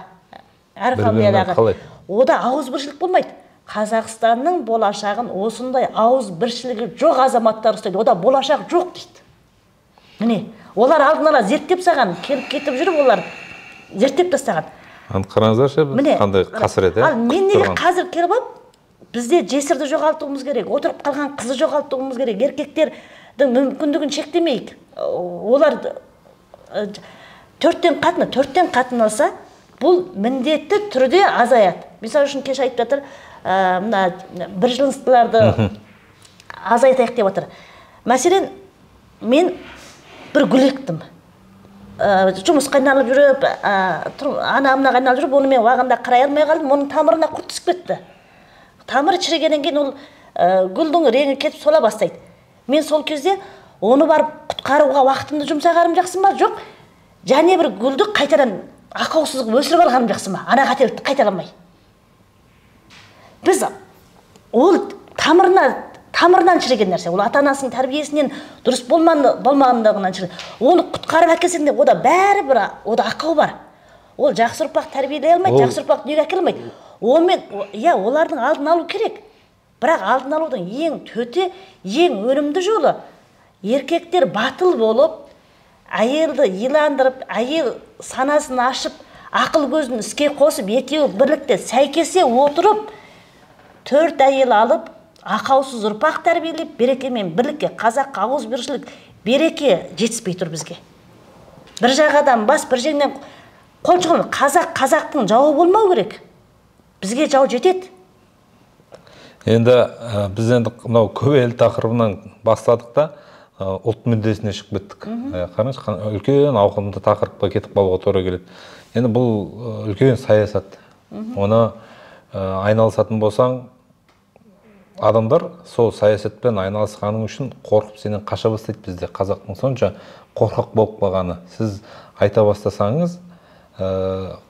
әр фамилиядағы, ода ауызбіршілік болмайды. Қазақстанның болашағын осындай ауызбіршілігі жоқ азаматтар ұстайды, ода болашақ жоқ дейді. Міне, олар алдын ала зерттеп саған, келіп кетіп жүріп, олар зерттеп тастаған. Қараңыздаршы, қандай қасірет, Ал мен неге қазір келіп алып, бізде жесірді жоғалтуымыз керек, отырып қалған қызы жоғалтуымыз керек, еркектердің мүмкіндігін шектемейік. Олар 4-тен қатын алса, бұл міндетті түрде азаяды. Мысалы үшін кеш айтып жатыр, біржыныстыларды азайтайық деп отыр. Мәселен, мен бір гүл ектім. Жұмысқа айналып жүріп, анамына айналып жүріп, оны мен уағында қарай алмай қалдым, оның тамырына құрт түсіп кетті. Тамыры шірігеннен кейін ол гүлдің реңі кетіп сола бастайды. Мен сол кезде оны барып құтқаруға уақытымды жұмсағаным жақсы ма? Жоқ. Және бір гүлді қайтадан ақаусыз өсіріп алғаным жақсы ма? Ана қателікті қайталамай. Біз ол тамырынан шіреген нәрсе, ол ата-анасының тәрбиесінен дұрыс болмағандығынан шіреген. Оны құтқарып әкелсең де, ода бәрі бір, ода ақау бар. Ол жақсы ұрпақ тәрбиелей алмайды, жақсы ұрпақ дүниеге әкелмейді. Олардың алдын алу керек. Бірақ алдын алудың ең төте, ең өнімді жолы еркектер батыл болып, әйелді иландырып, әйел санасын ашып, ақыл көзін іске қосып, екеуі бірлікте сәйкесе отырып, 4 әйел алып, ақаусыз ұрпақ тәрбиелеп, береке мен бірлікке, қазақ ауызбіршілік береке жетіспей тұр бізге. Бір жағадан бас, бір жеңнен қол шығын. Қазақтың жауы болмау керек. Бізге жау жетеді. Енді біз енді мынау көбел тақырыбынан бастадық та, ұлт мүддесіне шығып кеттік. Қараңыз, үлкен ауқымды тақырыпқа кетіп қалуға тура келеді. Енді бұл үлкен саясат. Оны айналысатын болсаң, адамдар сол саясатпен айналысқаның үшін қорқып сенен қаша бастайды. Бізде қазақтың сонша қорқақ болып қалғаны. Сіз айта бастасаңыз,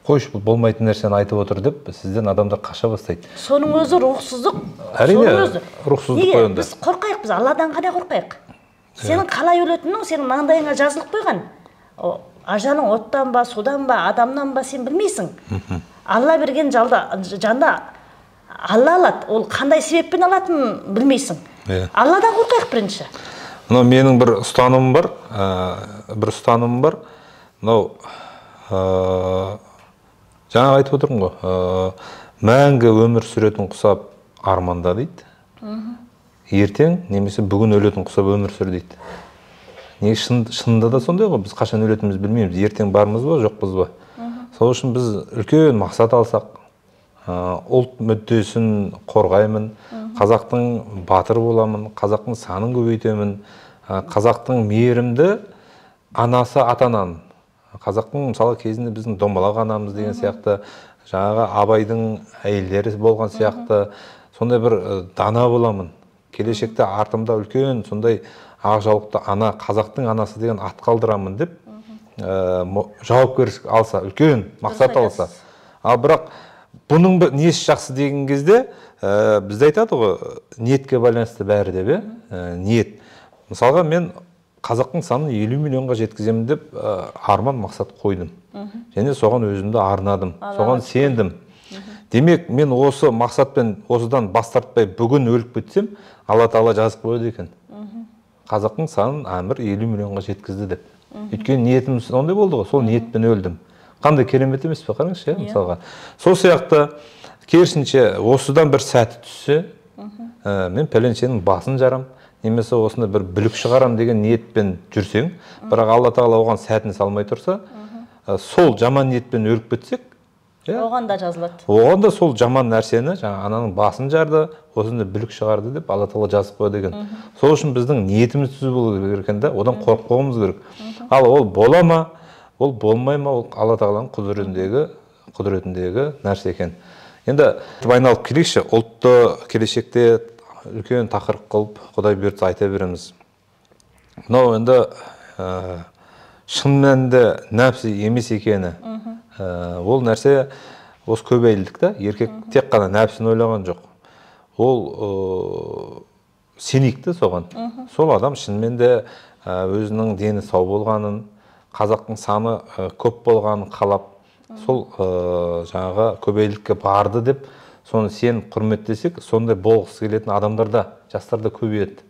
қойшы бұл болмайтын нәрсені айтып отыр деп, сізден адамдар қаша бастайды. Соның өзі рухсыздық. Әрине, рухсыздық қой онда. Біз қорқайық, біз Алладан ғана қорқайық. Сенің қалай өлетінің сенің маңдайыңа жазылып қойған. Ажалың оттан ба, судан ба, адамнан ба сен білмейсің. Алла берген жанды Алла алады, ол қандай себеппен алатынын білмейсің. Алладан қорқайық бірінші. Менің бір ұстанымым бар. Жаңа айтып отырмын ғой, мәңгі өмір сүретін құсап арманда дейді. Ертең немесе бүгін өлетін құсап өмір сүр дейді. Шынында да сондай ғой, біз қашан өлетімізді білмейміз. Ертең бармыз ба, жоқпыз ба. Сол үшін біз үлкен мақсат алсақ, ұлт мүддесін қорғаймын, қазақтың батыр боламын, қазақтың санын көбейтемін, қазақтың мейірімді анасы атанан Қазақтың мысалы кезінде біздің домалақ анамыз деген сияқты, жаңағы Абайдың әйелдері болған сияқты, сондай бір дана боламын. Келешекте артымда үлкен сондай ақ жаулықты ана, қазақтың анасы деген ат қалдырамын деп жауапкершілік алса, үлкен мақсат алса. Ал бірақ бұның несі жақсы деген кезде бізде айтады ғой, ниетке байланысты бәрі деп, ниет. Мысалға мен қазақтың санын 50 миллионға жеткіземін деп арман мақсат қойдым. Және соған өзімді арнадым, соған сендім. Демек, мен осы мақсатпен осыдан бас тартпай бүгін өліп кетсем, Алла Тағала жазып қояды екен. Қазақтың санын Әмір 50 миллионға жеткізді деп. Өйткені ниетім сондай болды ғой, сол ниетпен өлдім. Қандай керемет емес пе, қараңызшы, мысалға. Сол сияқты керісінше осыдан бір сәті түссе, мен пәленшенің басын жарам, немесе осында бір бүлік шығарам деген ниетпен жүрсең, бірақ Алла Тағала оған сәтін салмай тұрса, сол жаман ниетпен өліп кетсек, оған да жазылады. Оған да сол жаман нәрсені, жаңа ананың басын жарды, осында бүлік шығарды деп Алла Тағала жазып қойды екен. Сол үшін біздің ниетіміз түзу болу керек екен да, одан қорықпауымыз керек. Ал ол бола ма, ол болмай ма, ол Алла Тағаланың құдіретіндегі нәрсе екен. Енді айналып келейікші, ұлтты келешекте үлкен тақырып қылып, Құдай бұйыртса айта береміз. Мынау енді шын мәнінде нәпсі емес екені. Ол нәрсе осы көбейлдік та, еркек тек қана нәпсін ойлаған жоқ. Ол сенікті соған. Сол адам шынымен де өзінің дені сау болғанын, қазақтың саны көп болғанын қалап, сол жаңағы көбейлдікке барды деп, соны сен құрметтесек, сондай болғысы келетін адамдарда, жастарда көбейеді.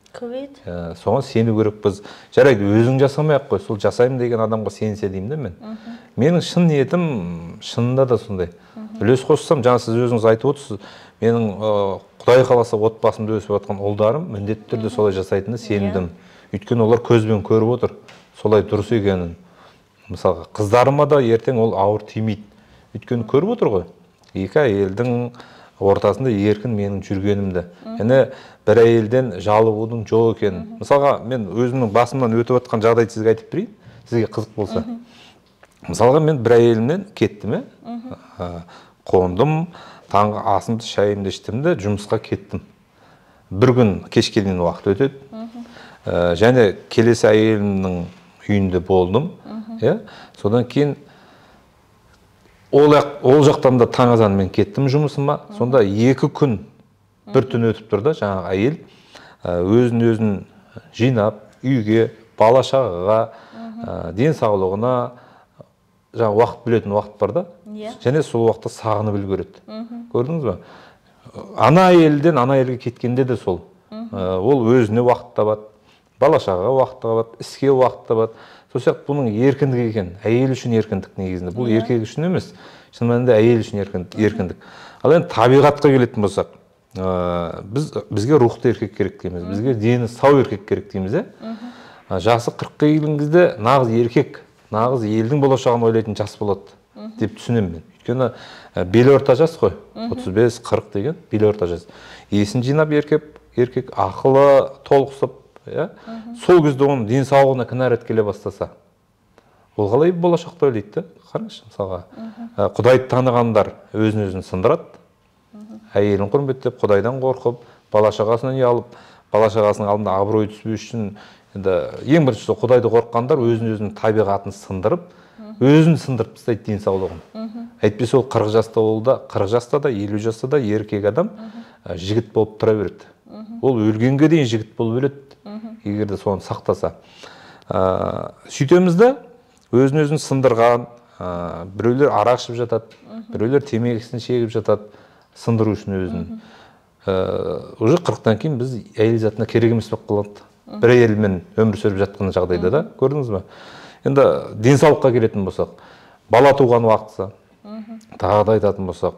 Соған сену керек біз. Жарайды, өзің жасамай ақ қой, сол жасаймын деген адамға сенсе деймін де мен. Менің шын ниетім шынында да сондай. Үлес қоссам, жаңа сіз өзіңіз айтып отырсыз, менің Құдай қаласа отбасымда өсіп жатқан ұлдарым міндетті түрде солай жасайтынына сендім. Өйткені олар көзбен көріп отыр, солай дұрыс екенін. Мысалға, қыздарыма да ертең ол ауыр тимейді. Өйткені көріп отыр ғой. Екі әйелдің ортасында еркін менің жүргенімді. Яғни бір әйелден жалығудың жоқ екенін. Мысалға, мен өзімнің басымнан өтіп жатқан жағдайды сізге айтып берейін, сізге қызық болса. Мысалға, мен бір әйелімнен кеттім, қондым, таңғы асымды, шайымды іштім де жұмысқа кеттім. Бір күн кешке дейін уақыт өтеді. Және келесі әйелімнің үйінде болдым. Содан кейін ол жақтан да таң азанмен кеттім жұмысыма. Сонда 2 күн бір түн өтіп тұрды, жаңағы әйел өзін жинап, үйге, бала шағаға, денсаулығына жаңағы уақыт білетін уақыт бар да. Және сол уақытта сағынып үлгереді. Көрдіңіз бе? Ана әйелден ана әйелге кеткенде де сол. Ол өзіне уақыт табады, бала шағаға уақыт табады, іске уақыт табады. Сол сияқты бұның еркіндік екен. Әйел үшін еркіндік негізінде. Бұл еркек үшін емес, шын мәнінде әйел үшін еркіндік. Ал енді табиғатқа келетін болсақ, бізге рухты еркек керек дейміз, бізге дені сау еркек керек дейміз. Жасы 40-қа келген кезде нағыз еркек, нағыз елдің болашағын ойлайтын жас болады деп түсінемін мен. Өйткені бел орта жас қой, 35-40 деген бел орта жас. Есін жинап еркек, ақылы толықсып, сол кезде оның денсаулығына кінәрат келе бастаса, ол қалай болашақта ойлайды? Қараңызшы, мысалға, Құдайды танығандар өзін сындырады, әйелін құрметтеп, Құдайдан қорқып, бала шағасынан ұялып, бала шағасының алдында абырой түспеу үшін, ең бірінші Құдайды қорыққандар өзін табиғатын сындырып, өзін сындырып тастайды денсаулығын. Әйтпесе ол 40 жаста болда, 40 жаста да, 50 жаста да еркек адам жігіт болып тұра береді. Ол өлгенге дейін жігіт болып өледі, егерде соны сақтаса. Сөйтеміз де өзін сындырған, біреулер арақ ішіп жатады, біреулер темекісін шегіп жатады, сындыру үшін өзін. Уже 40-тан кейін біз әйел затына керек емес болып қалады. Бір әйелмен өмір сүріп жатқан жағдайда да, көрдіңіз бе? Енді денсаулыққа келетін болсақ, бала туған уақытса, тағы да айтатын болсақ,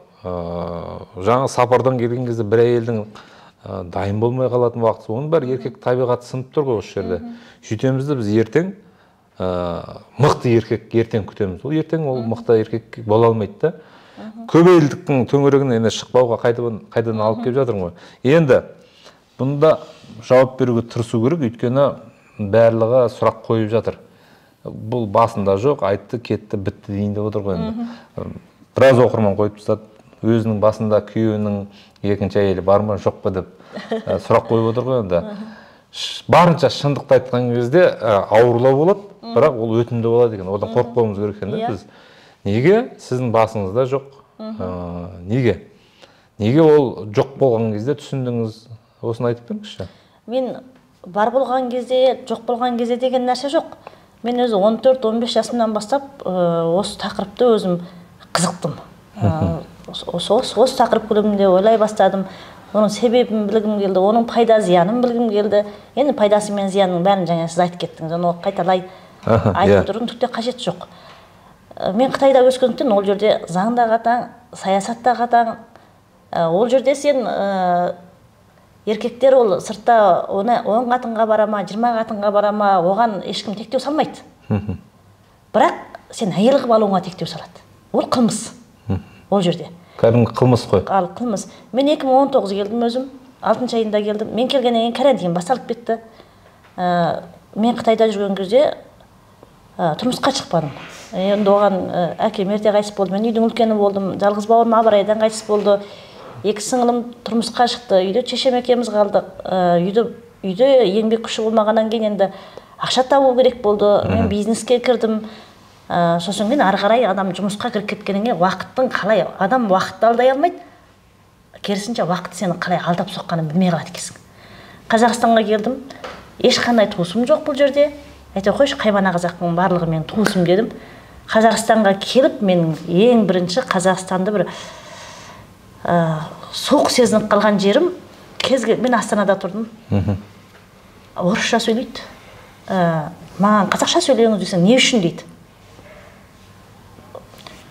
жаңа сапардан келген кезде бір әйелдің дайын болмай қалатын уақытса, оның бәрі еркек табиғаты сынып тұр ғой осы жерде. Сөйтемізді біз ертең мықты еркек ертең күтеміз. Ол ертең ол мықты еркек бола алмайды да. Көбейлдіктің төңірегінен шықпауға қайдан алып келіп жатырмын ғой. Енді бұнда жауап беруге тырысу керек, өйткені барлығы сұрақ қойып жатыр. бұл басында жоқ, айтты, кетті, бітті дейін деп отыр ғой енді. Біраз оқырман қойып тастады, өзінің басында күйеуінің екінші әйелі бар ма жоқ па деп сұрақ қойып отыр ғой енді. Барынша шындықты айтқан кезде ауырлау болады, бірақ ол өтімді болады екен. Одан қорықпауымыз керек екен де біз. Неге сіздің басыңызда жоқ? Неге? Неге ол жоқ болған кезде түсіндіңіз? Осыны айтып беріңізші. Мен бар болған кезде, жоқ болған кезде деген нәрсе жоқ. Мен өзі 14-15 жасымнан бастап осы тақырыпты өзім қызықтым. Осы тақырып көлемінде ойлай бастадым. Оның себебін білгім келді, оның пайда зиянын білгім келді. Енді пайдасы мен зиянның бәрін жаңа сіз айтып кеттіңіз. Оны қайталай айтып тұрудың түкте қажеті жоқ. Мен Қытайда өскендіктен ол жерде заң да қатаң, саясат та қатаң. Ол жерде сен еркектер ол сыртта 10 қатынға барама, 20 қатынға барама, оған ешкім тектеу салмайды. Бірақ сен әйел қылып алуыңа тектеу салады. Ол қылмыс. Ол жерде. Кәдімгі қылмыс қой. Ал қылмыс. Мен 2019 келдім өзім, 6 айында келдім. Мен келгеннен кейін карантин басталып кетті. Мен Қытайда жүрген кезде тұрмысқа шықпадым. Енді оған әкем ерте қайтыс болды. Мен үйдің үлкені болдым. Жалғыз бауырым абырайдан қайтыс болды. 2 сіңілім тұрмысқа шықты. Үйде шешем екеуміз қалдық. Үйде еңбек күші болмағаннан кейін енді ақша табу керек болды. Мен бизнеске кірдім. Сосын кейін ары қарай адам жұмысқа кіріп кеткеннен уақыттың қалай адам уақытты алдай алмайды. Керісінше уақыт сені қалай алдап соққанын білмей қалады екенсің. Қазақстанға келдім. Ешқандай туысым жоқ бұл жерде. Айта қойшы, қаймана қазақтың барлығы мен туысым дедім. Қазақстанға келіп мен ең бірінші Қазақстанды бір соқ сезініп қалған жерім, мен Астанада тұрдым. Орысша сөйлейді. Маған қазақша сөйлеңіз десең, не үшін дейді.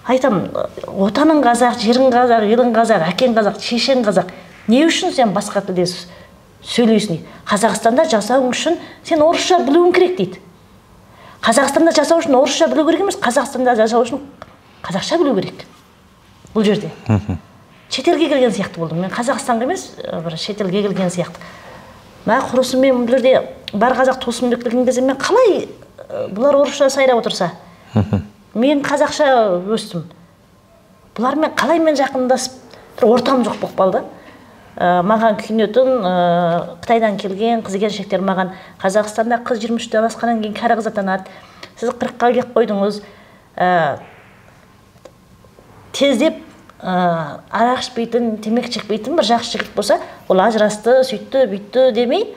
Айтам, отаның қазақ, жерің қазақ, елің қазақ, әкең қазақ, шешең қазақ. Не үшін сен басқа тілде сөйлейсің дейді. Қазақстанда жасауың үшін сен орысша білуің керек дейді. Қазақстанда жасау үшін орысша білу керек емес, Қазақстанда жасау үшін қазақша білу керек. Бұл жерде. Шетелге келген сияқты болдым. Мен Қазақстанға емес, бір шетелге келген сияқты. Мә құрысын мен бұл жерде бар қазақ туысым деп келген кезде мен қалай бұлар орысша сайрап отырса? Мен қазақша өстім. Бұлармен қалай мен жақындасып, бір ортам жоқ болып қалды. Маған күйінетін Қытайдан келген қыз-келіншектер маған Қазақстанда қыз 23-тен асқаннан кейін кәрі қыз атанады. Сіз 40-қа келіп қойдыңыз. Тездеп арақ ішпейтін, темекі шекпейтін бір жақсы жігіт болса, ол ажырасты, сөйтті, бүйтті демей,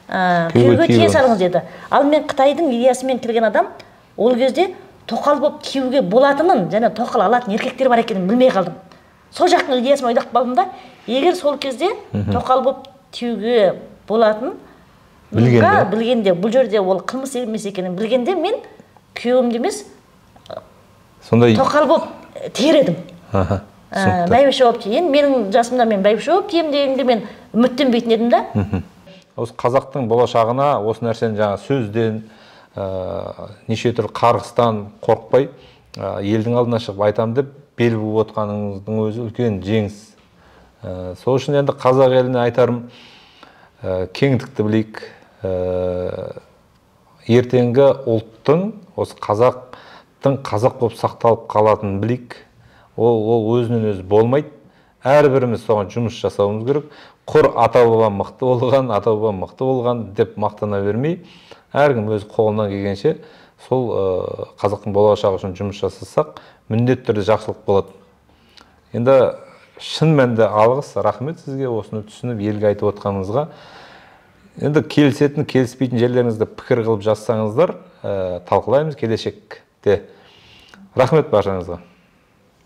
күйеуге тие салыңыз деді. Ал мен Қытайдың идеясымен келген адам, ол кезде тоқал болып күйеуге болатынын, және тоқал алатын еркектер бар екенін білмей қалдым. Сол жақтың идеясын ойлап қалдым да, егер сол кезде тоқал болып күйеуге болатын білгенде, бұл жерде ол қылмыс емес екенін білгенде, мен күйеуімді емес, тоқал болып тиер едім. Бәйбіше болып тиейін, менің жасымда мен бәйбіше болып тием дегенде мен үміттенбейтін едім да. Осы қазақтың болашағына осы нәрсені жаңа сөзден, неше түрлі қарғыстан қорықпай, елдің алдына шығып айтам деп бел буып отқаныңыздың өзі үлкен жеңіс. Сол үшін енді қазақ еліне айтарым, кеңдікті білейік, ертеңгі ұлттың, осы қазақтың қазақ болып сақталып қалатынын білейік. Ол өзінен өзі болмайды. Әрбіріміз соған жұмыс жасауымыз керек. Құр ата-бабам мықты болған деп мақтана бермей, әркім өз қолынан келгенше сол қазақтың болашағы үшін жұмыс жасасақ, міндетті түрде жақсылық болады. Енді шын мәнінде алғыс, рахмет сізге осыны түсініп, елге айтып отқаныңызға. Енді келісетін, келіспейтін жерлеріңізді пікір қылып жазсаңыздар, талқылаймыз келешекте. Рахмет баршаңызға.